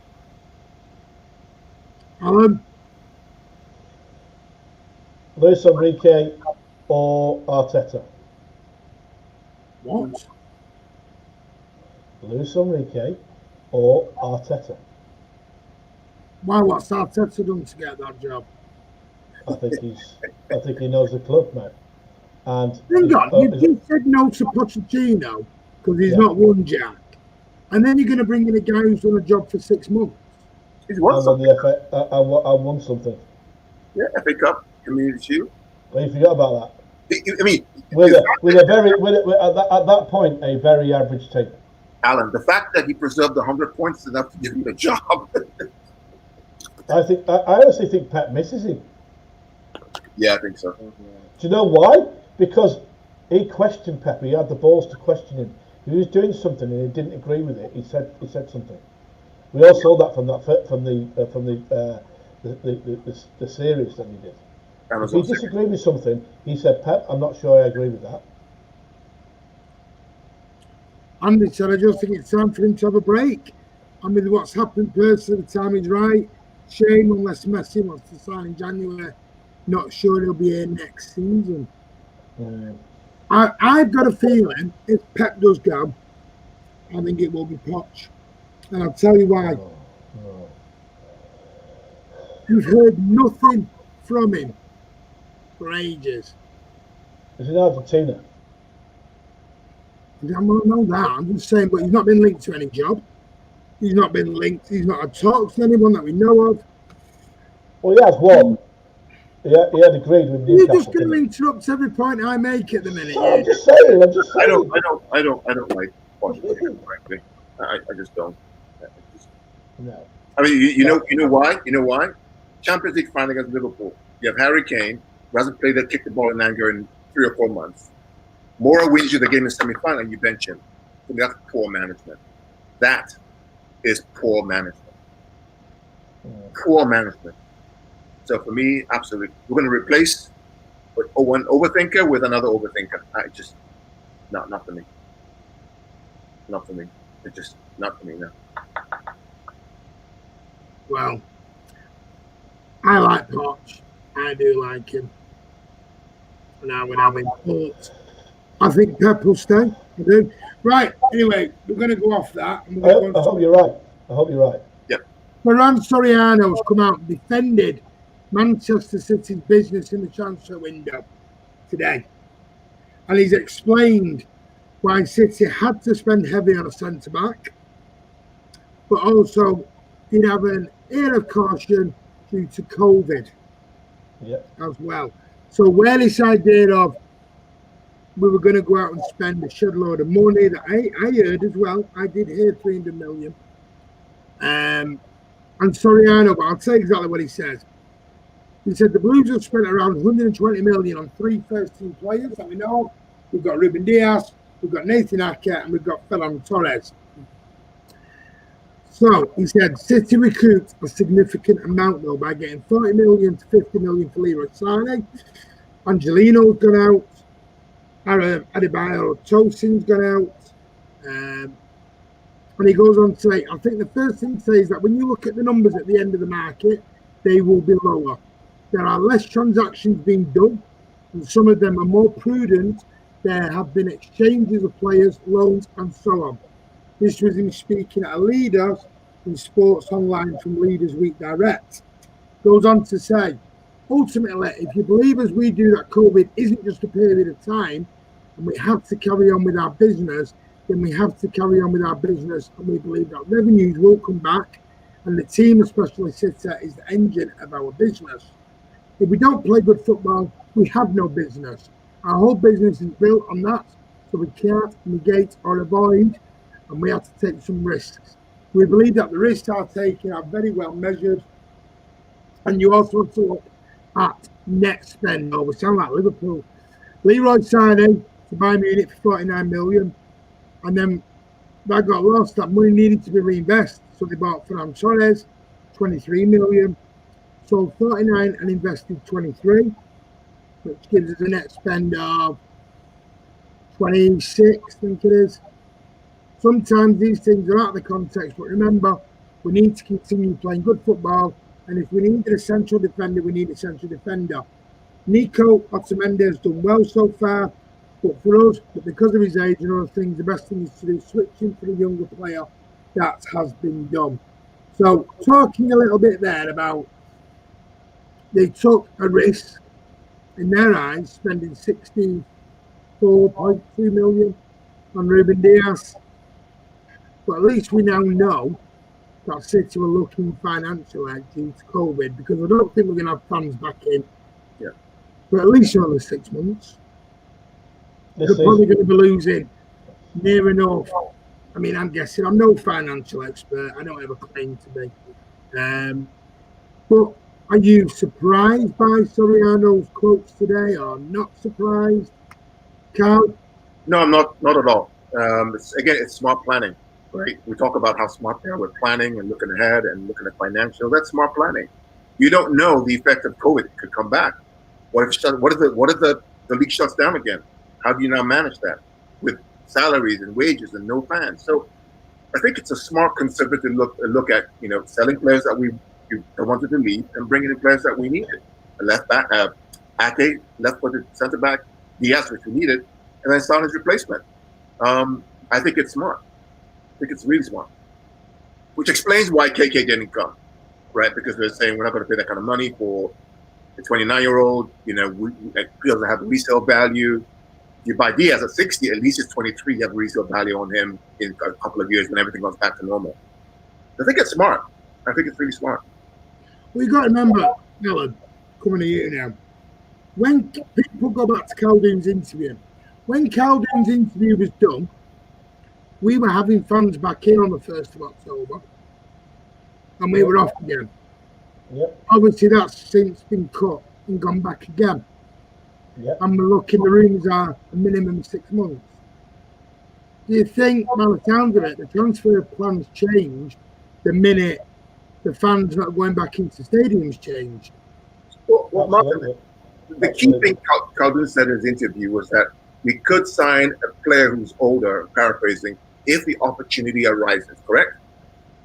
Luis Enrique or Arteta? What? Luis Enrique or Arteta? Why? What's Arteta done to get that job? I think he knows the club, mate. And hang on, you said no to Pochettino because he's not won jack, and then you're going to bring in a guy who's done a job for 6 months. He's won something. I won something. Yeah, FA Cup, Community Shield. Well, you forgot about that. I mean, at that point, a very average team. Alan, the fact that he preserved 100 points is enough to give him a job. I honestly think Pep misses him. Yeah, I think so. Do you know why? Because he questioned Pep. He had the balls to question him. He was doing something and he didn't agree with it. He said something. We all saw that from the series that he did. If he disagreed with something, he said, "Pep, I'm not sure I agree with that." Andy said, "I just think it's time for him to have a break. And with what's happened personally, the time is right. Shame unless Messi wants to sign in January. Not sure he'll be here next season." I've got a feeling if Pep does go, I think it will be Poch. And I'll tell you why. We've heard nothing from him for ages. Is it Argentina? I don't know that. I'm just saying, but he's not been linked to any job. He's not been linked. He's not had talks to anyone that we know of. Well, he has one. He had agreed with Newcastle. You're just going to interrupt every point I make at the minute. I'm just saying. I don't like Washington, frankly. I just don't. No. I mean, you know why? You know why? Champions League final against Liverpool. You have Harry Kane, who hasn't played or kicked the ball in anger in 3 or 4 months. Mora wins you the game in semi-final, and you bench him. So that's poor management. That is poor management. Poor management. So for me, absolutely, we're going to replace one overthinker with another overthinker. Not for me. Not for me. It's just not for me now. Well, I like Poch. I do like him. And I would have him. But I think Pep will stay. I do. Right. Anyway, we're going to go off that. I hope you're right. Yeah. Ferran Soriano's come out and defended Manchester City's business in the transfer window today. And he's explained why City had to spend heavy on a centre-back, but also did have an air of caution due to COVID as well. So where this idea of we were going to go out and spend a shed load of money that I heard as well. I did hear 300 million. And Soriano, but I'll tell you exactly what he says. He said the Blues have spent around 120 million on 3 first-team players that we know. We've got Ruben Diaz, we've got Nathan Ake, and we've got Ferran Torres. So he said City recouped a significant amount though by getting 40 million to 50 million for Leroy Sané. Angelino's gone out. Adebayo Tosin's gone out. And he goes on to say, I think the first thing to say is that when you look at the numbers at the end of the market, they will be lower. There are less transactions being done, and some of them are more prudent. There have been exchanges of players, loans, and so on. This was him speaking at a Leaders in Sports Online from Leaders Week Direct. Goes on to say, ultimately, if you believe as we do that COVID isn't just a period of time and we have to carry on with our business, then we have to carry on with our business, and we believe that revenues will come back, and the team, especially City, is the engine of our business. If we don't play good football, we have no business. Our whole business is built on that, so we can't negate or avoid, and we have to take some risks. We believe that the risks are taken are very well measured, and you also have to look at net spend. We sound like Liverpool. Leroy Sané to buy Munich for 49 million. And then that got lost. That money needed to be reinvested. So they bought Ferran Torres, 23 million, sold 49 and invested 23, which gives us a net spend of 26, I think it is. Sometimes these things are out of the context, but remember, we need to continue playing good football. And if we need a central defender, we need a central defender. Nico Otamendi has done well so far. But for us, because of his age and other things, the best thing is to do switching for a younger player. That has been done. So talking a little bit there about they took a risk in their eyes, spending 64.2 million on Ruben Dias. But at least we now know that City were looking financially due to COVID, because I don't think we're going to have fans back in. Yeah. For at least another 6 months. They're probably going to be losing near enough. I mean, I'm guessing. I'm no financial expert. I don't ever claim to be. But are you surprised by Soriano's quotes today, or not surprised, Carl? No, I'm not at all. It's smart planning, right? We talk about how smart they are with planning and looking ahead and looking at financial. That's smart planning. You don't know the effect of COVID could come back. What if the league shuts down again? How do you now manage that with salaries and wages and no fans? So I think it's a smart, conservative look at, selling players that we wanted to leave and bringing in players that we needed. A left back, Ake, left-footed centre back, Diaz, which we needed, and then Salah's replacement. I think it's smart. I think it's really smart, which explains why KK didn't come, right? Because they're saying we're not going to pay that kind of money for a 29-year-old. He doesn't have resale value. You buy Diaz at 60, at least he's 23. You have resale value on him in a couple of years when everything goes back to normal. I think it's smart. I think it's really smart. Well, you've got to remember, Alan, coming to you now, when people go back to Khaldoon's interview, when Khaldoon's interview was done, we were having fans back here on the 1st of October, and we were off again. Yep. Obviously, that's since been cut and gone back again. Yep. And we're looking, the rooms are a minimum of 6 months. Do you think, by the sound of it, the transfer plans changed the minute the fans not going back into stadiums changed? Well, Martin, the key thing Khaldoon said in his interview was that we could sign a player who's older, paraphrasing, if the opportunity arises, correct?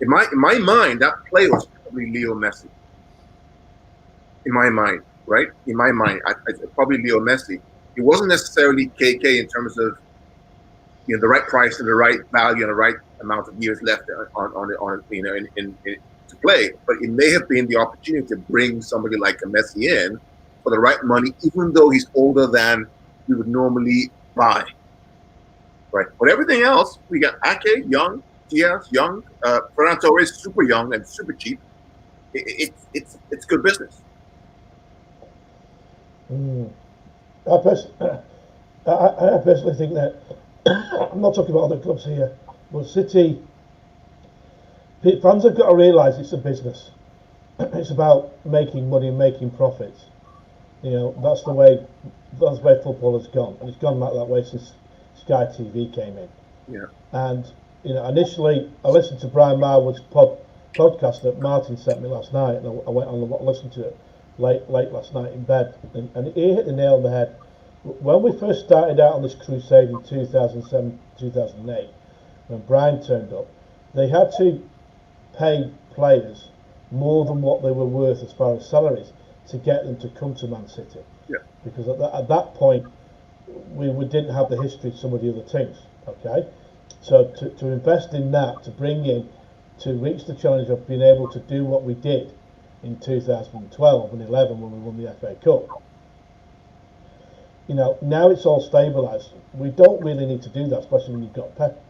In my mind, that player was probably Leo Messi. In my mind, right? In my mind, probably Leo Messi. It wasn't necessarily KK in terms of the right price and the right value and the right amount of years left on to play, but it may have been the opportunity to bring somebody like a Messi in for the right money, even though he's older than we would normally buy. Right. But everything else, we got Ake, young, Diaz, young, Ferran Torres, super young and super cheap. It's good business. I personally think that I'm not talking about other clubs here, but City fans have got to realise it's a business. It's about making money and making profits. That's the way football has gone, and it's gone that way since Sky TV came in. Yeah. And initially I listened to Brian Marwood's podcast that Martin sent me last night, and I went on and listened to it late last night in bed, and he hit the nail on the head. When we first started out on this crusade in 2007, 2008, when Brian turned up, they had to pay players more than what they were worth as far as salaries to get them to come to Man City. Yeah. Because at that point, we didn't have the history of some of the other teams. Okay, so to invest in that, to bring in, to reach the challenge of being able to do what we did in 2012 and 11 when we won the FA Cup. Now it's all stabilised. We don't really need to do that, especially when you've got Pep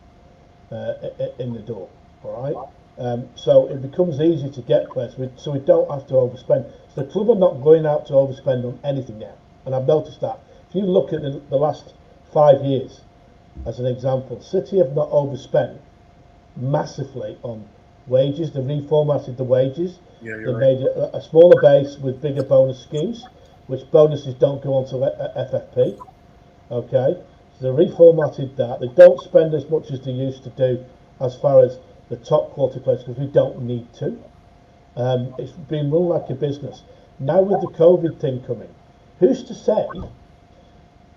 in the door. All right. So it becomes easy to get players, so we don't have to overspend. So the club are not going out to overspend on anything now, and I've noticed that. If you look at the last 5 years, as an example, City have not overspent massively on wages. They reformatted the wages. Yeah, They you're right. made a smaller base with bigger bonus schemes, which bonuses don't go onto FFP. Okay, so they reformatted that. They don't spend as much as they used to do as far as the top quality players, because we don't need to. It's been run like a business. Now with the COVID thing coming, who's to say,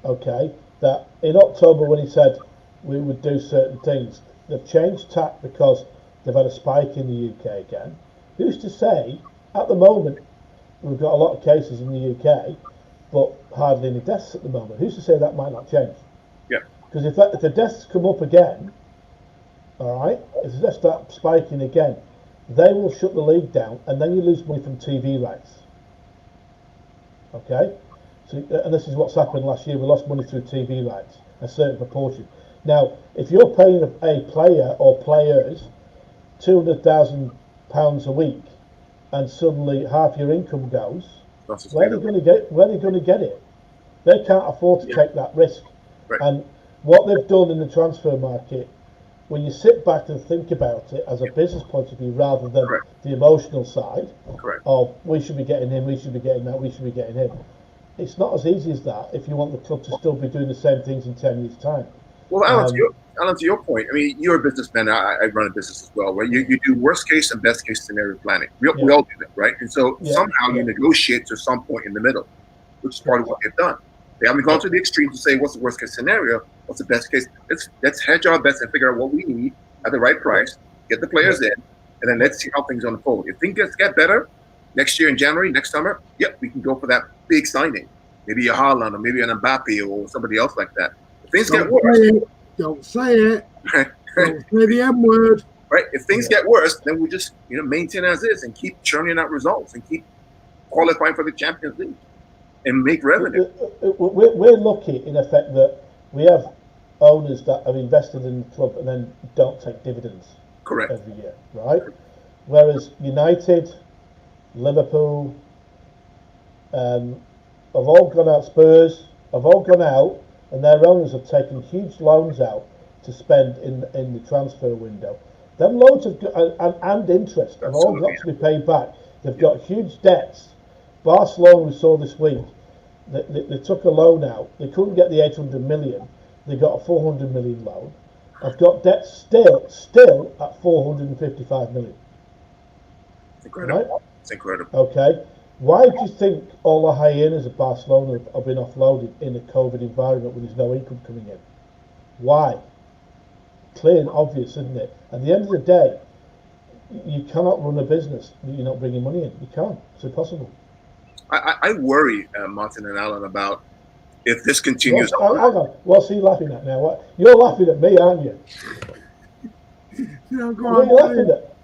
okay, that in October when he said we would do certain things, they've changed tack because they've had a spike in the UK again. Who's to say, at the moment, we've got a lot of cases in the UK, but hardly any deaths at the moment. Who's to say that might not change? Yeah. Because if the deaths come up again, all right, if they start spiking again, they will shut the league down, and then you lose money from TV rights. Okay? So, and this is what's happened last year. We lost money through TV rights, a certain proportion. Now, if you're paying a player or players £200,000 a week, and suddenly half your income goes, where are they going to get it? They can't afford to take that risk. Right. And what they've done in the transfer market, when you sit back and think about it as a business point of view, rather than Correct. the emotional side Correct. of we should be getting him, we should be getting that, we should be getting him, it's not as easy as that if you want the club to still be doing the same things in 10 years' time. Well, Alan, to your point, I mean, you're a businessman. I run a business as well, where you do worst case and best case scenario planning. We all do that, right? And so somehow you negotiate to some point in the middle, which is part of what they've done. They haven't gone to the extreme to say what's the worst case scenario, what's the best case. Let's hedge our bets and figure out what we need at the right price, get the players in, and then let's see how things unfold. If things get better next year in January, next summer, we can go for that big signing. Maybe a Haaland or maybe an Mbappe or somebody else like that. If things get worse, don't say it. Don't say the M word. Right. If things get worse, then we just maintain as is and keep churning out results and keep qualifying for the Champions League and make revenue. We're lucky in effect that we have owners that have invested in the club and then don't take dividends. Correct. Every year, right? Whereas United, Liverpool, have all gone out. Spurs have all gone out, and their owners have taken huge loans out to spend in the transfer window. Them loans have got, and interest have all got to be paid back. They've got huge debts. Barcelona, we saw this week, they took a loan out. They couldn't get the 800 million. They got a 400 million loan. I've got debt still at 455 million. It's incredible. Right? It's incredible. Okay. Why do you think all the hyenas of Barcelona have been offloaded in a COVID environment when there's no income coming in? Why? Clear and obvious, isn't it? At the end of the day, you cannot run a business that you're not bringing money in. You can't. It's impossible. I worry, Martin and Alan, about if this continues. Hang on. What's he laughing at now? What? You're laughing at me, aren't you? No, go What are you laughing at?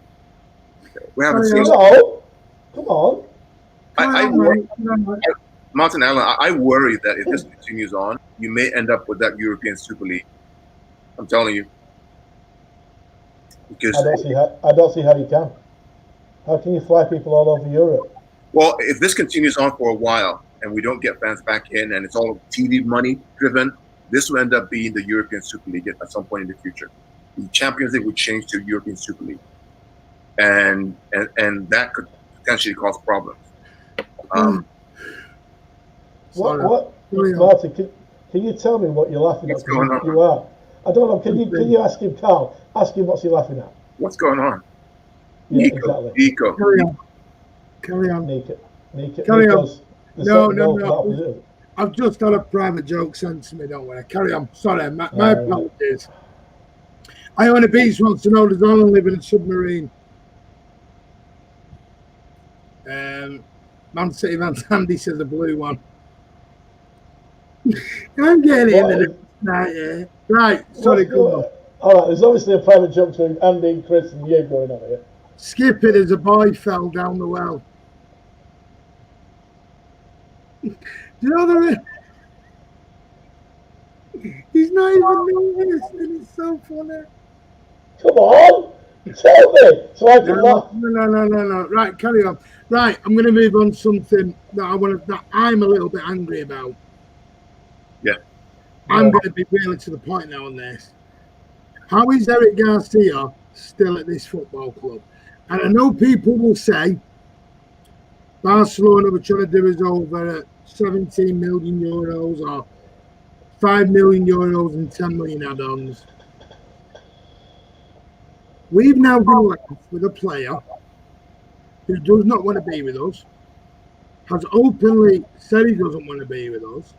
We haven't seen. No. Come on. Martin Allen, I worry that if this continues on, you may end up with that European Super League. I'm telling you, because I don't see how you can. How can you fly people all over Europe? Well, if this continues on for a while and we don't get fans back in, and it's all TV money driven, this will end up being the European Super League at some point in the future. The Champions League would change to European Super League, and that could potentially cause problems. What, Martin? Can you tell me what you're laughing at? What's going on? You are. I don't know. Can you ask him, Carl? Ask him what's he laughing at. What's going on? Yeah, Nico, exactly. Nico. Carry on. Nico. Carry on. Nico's the No. I've just had a private joke sent to me. Don't worry. Carry on. Sorry, my apologies. I on a beach wants to know, does Alan live in a submarine? Man City Van Tandy says a blue one. I'm getting it in the night, yeah. Right, sorry, come on. All right, there's obviously a private joke between Andy, Chris, and you going on here. Skip it as a boy fell down the well. Do you know the... He's not even noticed, and it's so funny. Come on, tell me, so I can laugh. No. Right, carry on. Right, I'm going to move on to something that I'm a little bit angry about. Yeah. I'm going to be really to the point now on this. How is Eric Garcia still at this football club? And I know people will say Barcelona were trying to do us over at 17 million euros or 5 million euros and 10 million add-ons. We've now been left with a player who does not want to be with us, has openly said he doesn't want to be with us.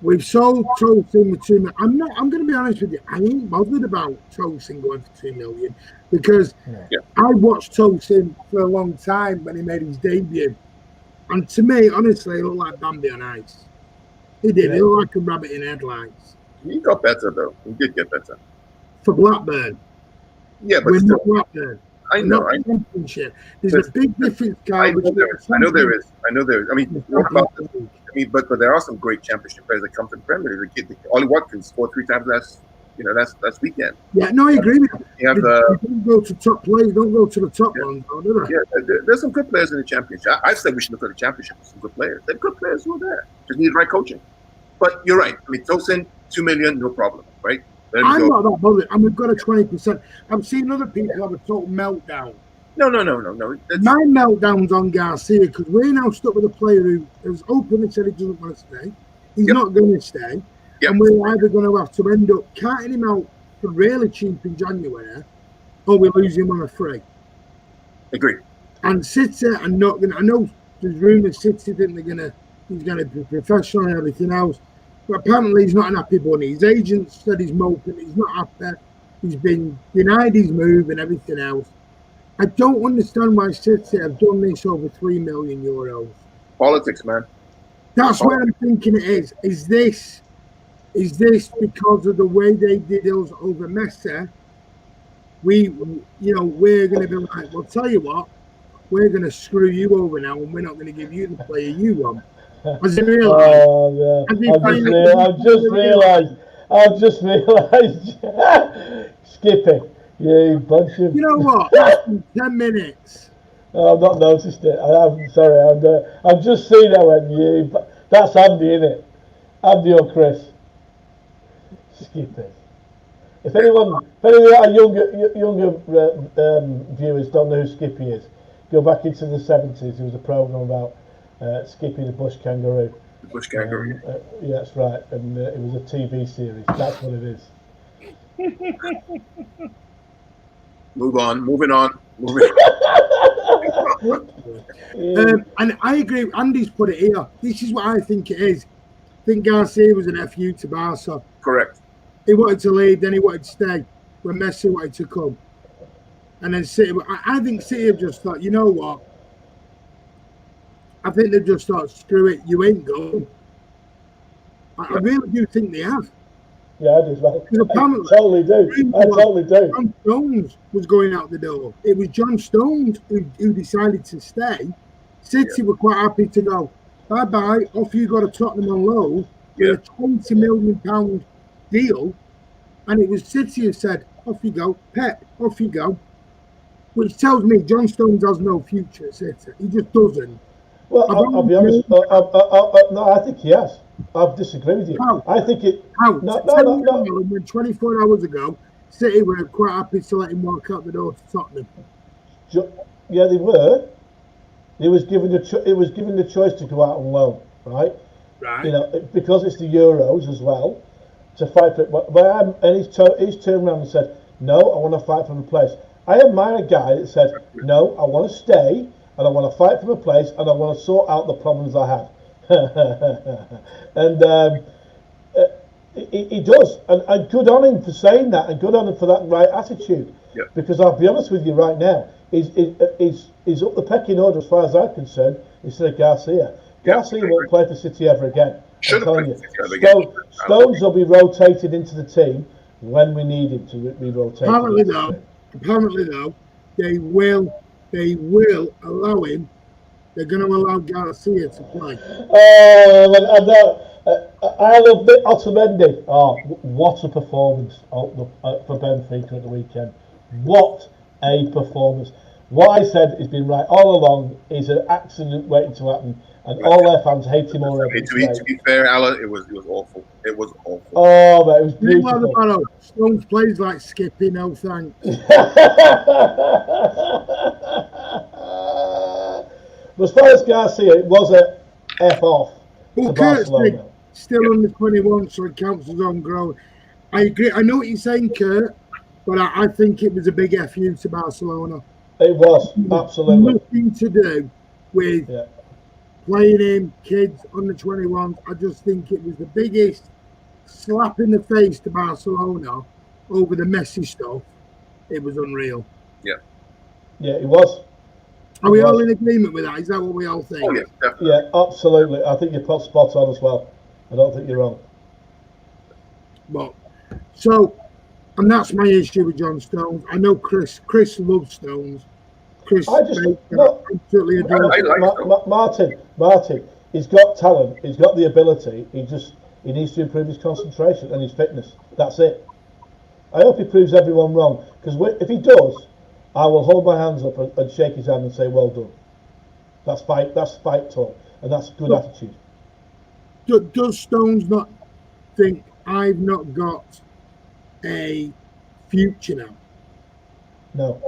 We've sold Tosin with 2 million. I'm going to be honest with you. I ain't bothered about Tosin going for 2 million because I watched Tosin for a long time when he made his debut. And to me, honestly, he looked like Bambi on ice. He did. He looked like a rabbit in headlights. He got better, though. He did get better. For Blackburn. Yeah, but we're still, not Blackburn. I know. There's a big difference, Carl. I know there is. I mean, what about this? I mean, but there are some great championship players that come to the Premier League. Ollie Watkins scored 3 times last weekend. Yeah, no, I agree with you. You have don't go to top players, don't go to the top ones, though, do they? Yeah, there's some good players in the championship. I've said we should look at the championship with some good players. They're good players who are there. Just need the right coaching. But you're right. I mean, Tosin, 2 million, no problem, right? I'm not that bothered. We've got a 20%. I'm seeing other people have a total meltdown. No. My meltdown's on Garcia because we're now stuck with a player who has openly said he doesn't want to stay. He's not going to stay. Yep. And we're either going to have to end up carting him out for really cheap in January or we lose him on a free. Agree. And City are not going to... I know there's rumours City think he's going to be professional and everything else. But apparently he's not an happy bunny. His agent said he's moping. He's not happy. He's been denied his move and everything else. I don't understand why City have done this over 3 million euros. Politics, man. That's what I'm thinking it is. Is this because of the way they did us over Messi? We're going to be like, well, tell you what, we're going to screw you over now and we're not going to give you the player you want. Has he realised? Oh, yeah. I've just realised. Skippy, you bunch of... You know what? That's been 10 minutes. Oh, I've not noticed it. I'm sorry. I've just seen how you... That's Andy, innit? Andy or Chris? Skippy. If anyone our younger viewers don't know who Skippy is, go back into the 70s. There was a programme about Skippy the bush kangaroo. The bush kangaroo. Yeah, that's right. And it was a TV series. That's what it is. Moving on. And I agree. Andy's put it here. This is what I think it is. I think Garcia was an FU to Barca. Correct. He wanted to leave, then he wanted to stay when Messi wanted to come. And then City, I think City have just thought, you know what? I think they've just thought, screw it, you ain't going. I really do think they have. Yeah, I do as well. I totally do. John Stones was going out the door. It was John Stones who decided to stay. City were quite happy to go, bye-bye, off you go to Tottenham on loan with a £20 million deal. And it was City who said, off you go, Pep, off you go. Which tells me John Stones has no future at City. He just doesn't. Well, I'll be honest. No, I think he has. I disagree with you. How? I think it... How? No. When 24 hours ago, City were quite happy to let him walk out the door to Tottenham. Yeah, they were. It was given the choice to go out on loan, right? Right. You know, because it's the Euros as well. to fight for it. And he's turned around and said, no, I want to fight for my place. I admire a guy that said, no, I want to stay and I want to fight for my place and I want to sort out the problems I have. And he does. And good on him for saying that and good on him for that right attitude. Yeah. Because I'll be honest with you right now, he's up the pecking order as far as I'm concerned instead of Garcia. Garcia won't play for City ever again. I'm telling you. Stones will be rotated into the team when we need him to be rotated. Apparently though, they will allow him. They're going to allow Garcia to play. I love Otamendi. Oh, what a performance for Benfica at the weekend. What a performance. What I said has been right all along. Is an accident waiting to happen. And all their fans hate him already. To be fair, Alan, it was awful. It was awful. Oh, man, it was beautiful. Stones plays like Skippy, no thanks. But as far as Garcia, it was a F off to Barcelona. Still under 21, so it counts as on ground. I agree. I know what you're saying, Kurt, but I think it was a big F you to Barcelona. It was, absolutely. Nothing to do with playing him, kids under 21s. I just think it was the biggest slap in the face to Barcelona over the Messi stuff. It was unreal. Yeah. Yeah, it was. Are we all in agreement with that? Is that what we all think? Oh, yeah, definitely. Yeah, absolutely. I think you're spot on as well. I don't think you're wrong. But and that's my issue with John Stones. I know Chris loves Stones. Absolutely adore Martin, he's got talent, he's got the ability, he needs to improve his concentration and his fitness. That's it. I hope he proves everyone wrong, because if he does, I will hold my hands up and shake his hand and say, well done. That's fight talk, and that's good attitude. Does Stones not think I've not got a future now? No.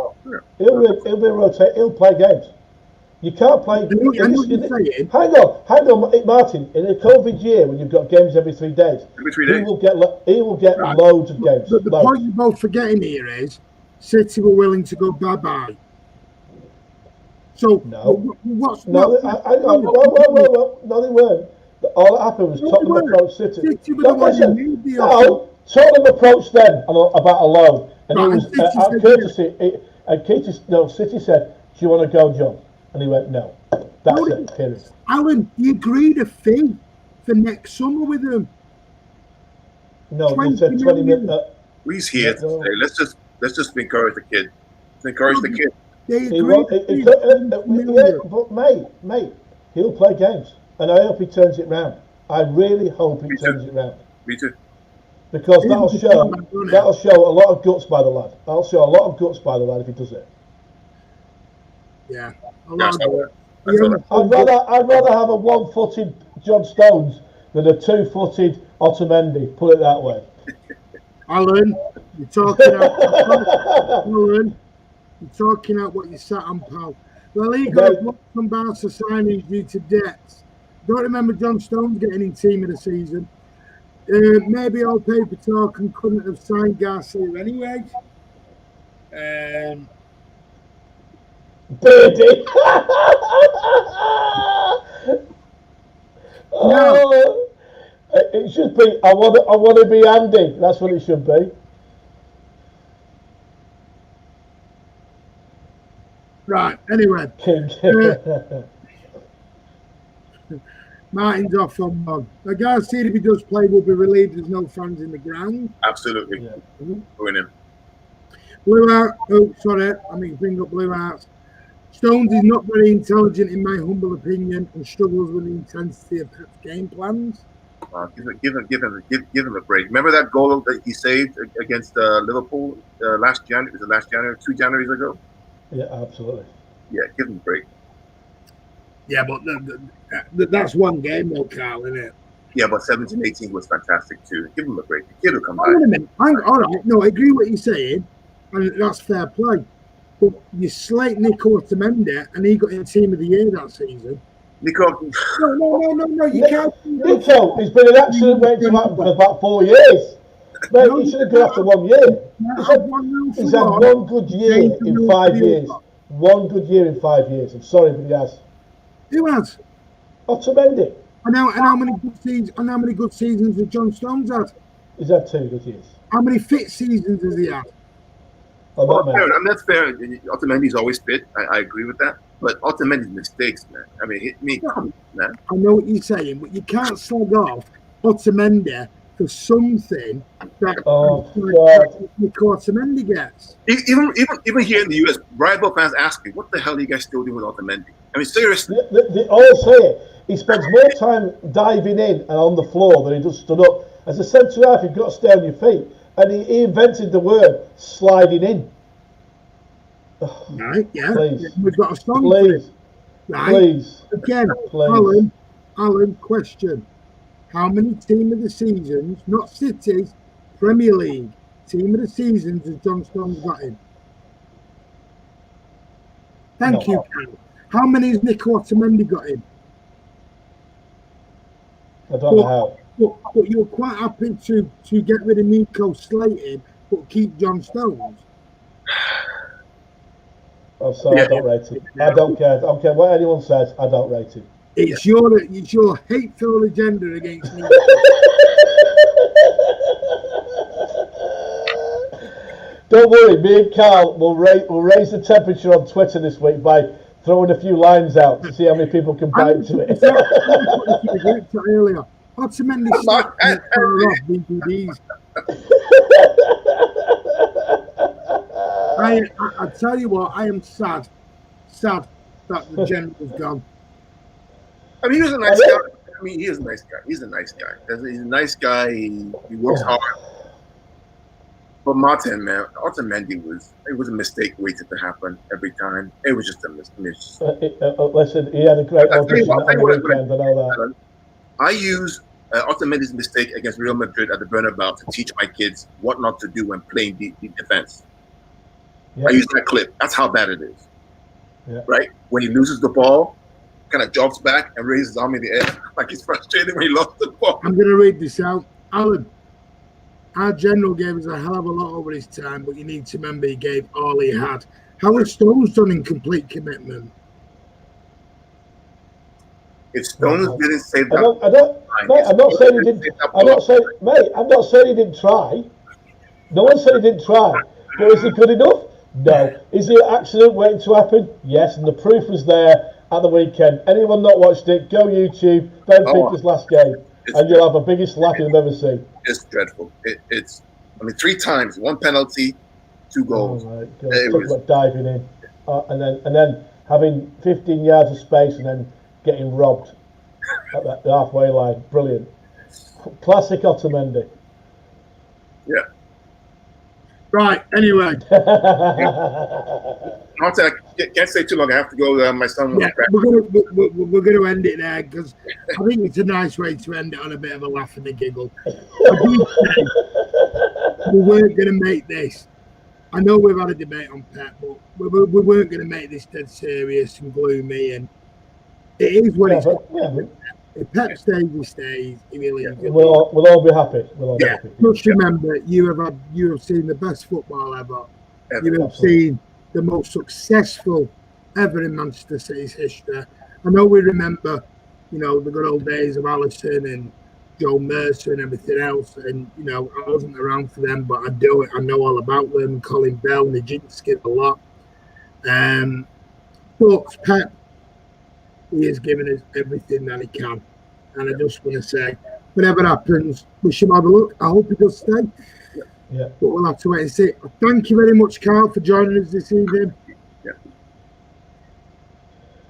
He'll rotate. He'll play games. You can't play. Hang on, Martin. In a COVID year, when you've got games every 3 days, he will get loads of games. But the point you're both forgetting here is City were willing to go bye-bye. So no, no, they weren't. All that happened was Tottenham approached City. Tottenham approached them about a loan, and it was out of courtesy. City said, "Do you want to go, John?" And he went, "No." That's it. Period. Alan, he agreed a fee for next summer with him. No, he said 20 million. He's here today. Let's just encourage the kid. Encourage the kid. They agreed. But mate, he'll play games, and I hope he turns it round. I really hope he turns it round. Me too. Because that'll show a lot of guts by the lad. That'll show a lot of guts by the lad if he does it. Yeah. I'd rather have a one-footed John Stones than a two-footed Otamendi. Put it that way. Alan, you're talking out. Alan, you're talking out what you sat on, pal. La Liga has lost some Barca signings due to debts. Don't remember John Stones getting in team of the season. Maybe all paper talk and couldn't have signed Garcia anyway. Birdie. No. It should be. I want to be Andy. That's what it should be. Right. Anyway, Martin's off on one. The Garcia, if he does play, will be relieved. There's no fans in the ground. Absolutely. Yeah. Going in. Blue Heart. Oh, sorry. I mean, bring up Blue Hearts. Stones is not very intelligent, in my humble opinion, and struggles with the intensity of Pep's game plans. Give him a break. Remember that goal that he saved against Liverpool last January? Was it last January? 2 Januaries ago? Yeah, absolutely. Yeah, give him a break. Yeah, but that's one game, though, Carl, isn't it? Yeah, but 17-18 was fantastic too. Give him a break. The kid will come back. Wait a minute. All right. No, I agree with what you're saying, and that's fair play. But you slate Nico Otamendi, and he got in team of the year that season. Nico. No. You can't. Nico, he's been an accident waiting to happen for about 4 years. Mate, No, he should have gone after 1 year. He's had one good year in 5 years. 1 good year in 5 years. I'm sorry, but he has. Who has? Otamendi. And how many good seasons? And how many good seasons has John Stones had? He's had 2 good years. How many fit seasons has he had? Oh, not many. I mean, that's fair. Otamendi's always fit. I agree with that. But Otamendi's mistakes, man. I mean, come on, man. I know what you're saying, but you can't slag off Otamendi for something that Nico Otamendi gets. Even here in the US, rival fans ask me, "What the hell are you guys still doing with Otamendi?" I mean, seriously. They all say it. He spends more time diving in and on the floor than he does stood up. As a centre half, you've got to stay on your feet. And he invented the word sliding in. Right, yeah. Please. We've got a song Please. for it. Right. Please. Again, Please. Alan, question. How many team of the seasons, not cities, Premier League, team of the seasons has John Stones got in? Thank you, Cal. How many has Nico Otamendi got in? I don't know how. But you're quite happy to get rid of Nico slated, but keep John Stones. I'm sorry, I don't rate him. I don't care. I don't care what anyone says. I don't rate him. It's your hateful agenda against me. Don't worry, me and Carl will raise the temperature on Twitter this week by throwing a few lines out to see how many people can bite into it. Earlier, Otamendi off DVDs. I tell you what, I am sad that the general's gone. I mean, he was a nice guy. I mean, he is a nice guy. He's a nice guy. He's a nice guy. He works hard. But Martin, man, Otamendi was a mistake waiting to happen every time. It was just a mistake. Listen, he had a great audition on the weekend. I know that. I use Otamendi's mistake against Real Madrid at the Bernabeu to teach my kids what not to do when playing deep defense. Yep. I use that clip. That's how bad it is. Yep. Right? When he loses the ball, kind of jogs back and raises his arm in the air like he's frustrated when he lost the ball. I'm going to read this out. Alan, our general gave us a hell of a lot over his time, but you need to remember he gave all he had. How has Stones done in complete commitment? If Stones didn't save that, I'm not saying he didn't. I'm not saying he didn't try. No one said he didn't try. But is he good enough? No. Is the accident waiting to happen? Yes, and the proof was there at the weekend. Anyone not watched it, go YouTube, Ben Pinkler's last game, and you'll have the biggest laugh you've ever seen. It's dreadful. It's 3 times, 1 penalty, 2 goals. Oh my God. Talk about diving in, and then having 15 yards of space and then getting robbed at the halfway line. Brilliant. Classic Otamendi. Yeah. Right, anyway. I can't stay too long. I have to go. My son. Yeah, we're gonna end it there because I think it's a nice way to end it on a bit of a laugh and a giggle. I do say we weren't gonna make this. I know we've had a debate on Pep, but we weren't gonna make this dead serious and gloomy. And it is what it's. If Pep stays, he stays. He really is. We'll all be happy. Be happy. Just remember, you have seen the best football ever. You have seen the most successful ever in Manchester City's history. I know we remember, the good old days of Alisson and Joe Mercer and everything else. And, I wasn't around for them, but I do it. I know all about them. Colin Bell, Nijinsky, a lot. But Pep, he has given us everything that he can. And I just want to say, whatever happens, wish him all the luck. I hope he does stay. Yeah. But we'll have to wait and see. Thank you very much, Carl, for joining us this evening. Yeah.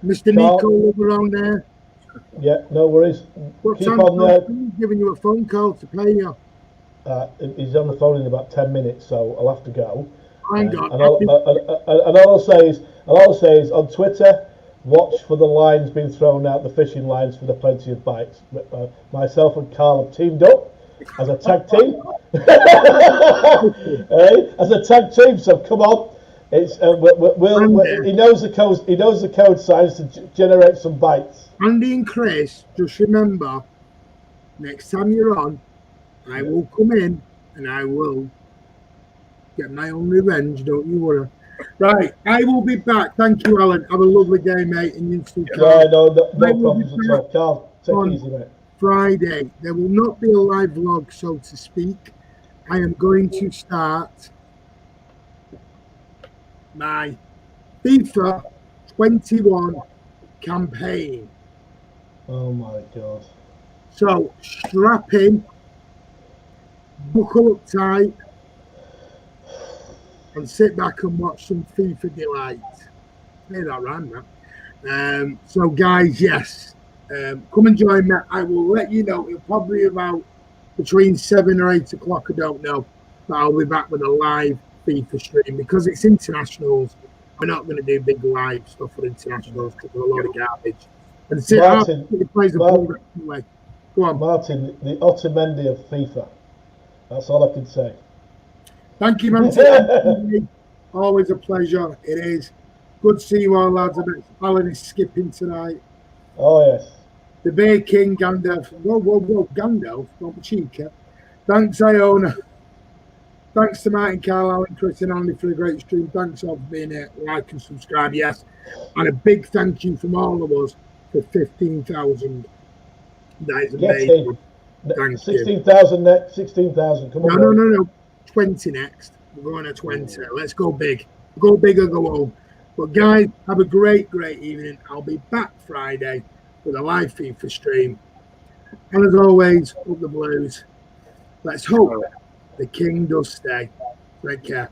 Mr. Nico, over around there. Yeah, no worries. Keep on there. He's giving you a phone call to pay you. He's on the phone in about 10 minutes, so I'll have to go. Hang on. And all I'll say is on Twitter, watch for the lines being thrown out, the fishing lines for the plenty of bites. Myself and Carl have teamed up as a tag team. As a tag team, so come on. It's he knows the code. He knows the code signs to generate some bites. Andy and Chris, just remember, next time you're on, I will come in and I will get my own revenge. Don't you worry. Right, I will be back. Thank you, Alan. Have a lovely day, mate. And you too, Carl. Yeah, no problems at all. Carl, take it easy, mate. Friday, there will not be a live vlog, so to speak. I am going to start my FIFA 21 campaign. Oh my God. So strap in, buckle up tight, and sit back and watch some FIFA delight. Say that right, man. So guys, yes, come and join me. I will let you know. It'll probably be about between 7 or 8 o'clock. I don't know, but I'll be back with a live FIFA stream because it's internationals. We're not going to do big live stuff for internationals because there's a lot of garbage. And sit Martin, he plays the ball anyway. Go on, Martin, the Otamendi of FIFA. That's all I can say. Thank you, man. Always a pleasure. It is. Good to see you all, lads. I bet Alan is skipping tonight. Oh, yes. The Bear King, Gandalf. Whoa, Gandalf. Don't be cheeky. Thanks, Iona. Thanks to Martin, Carl, Alan, Chris, and Andy for a great stream. Thanks all for being here. Like and subscribe, yes. And a big thank you from all of us for 15,000. That is amazing. Thank 16,000 next. 16,000. Come on. No. 20 next. We're going to 20. Let's go big. Go big or go home. But guys, have a great evening. I'll be back Friday with a live FIFA stream. And as always, up the Blues. Let's hope the King does stay. Take care.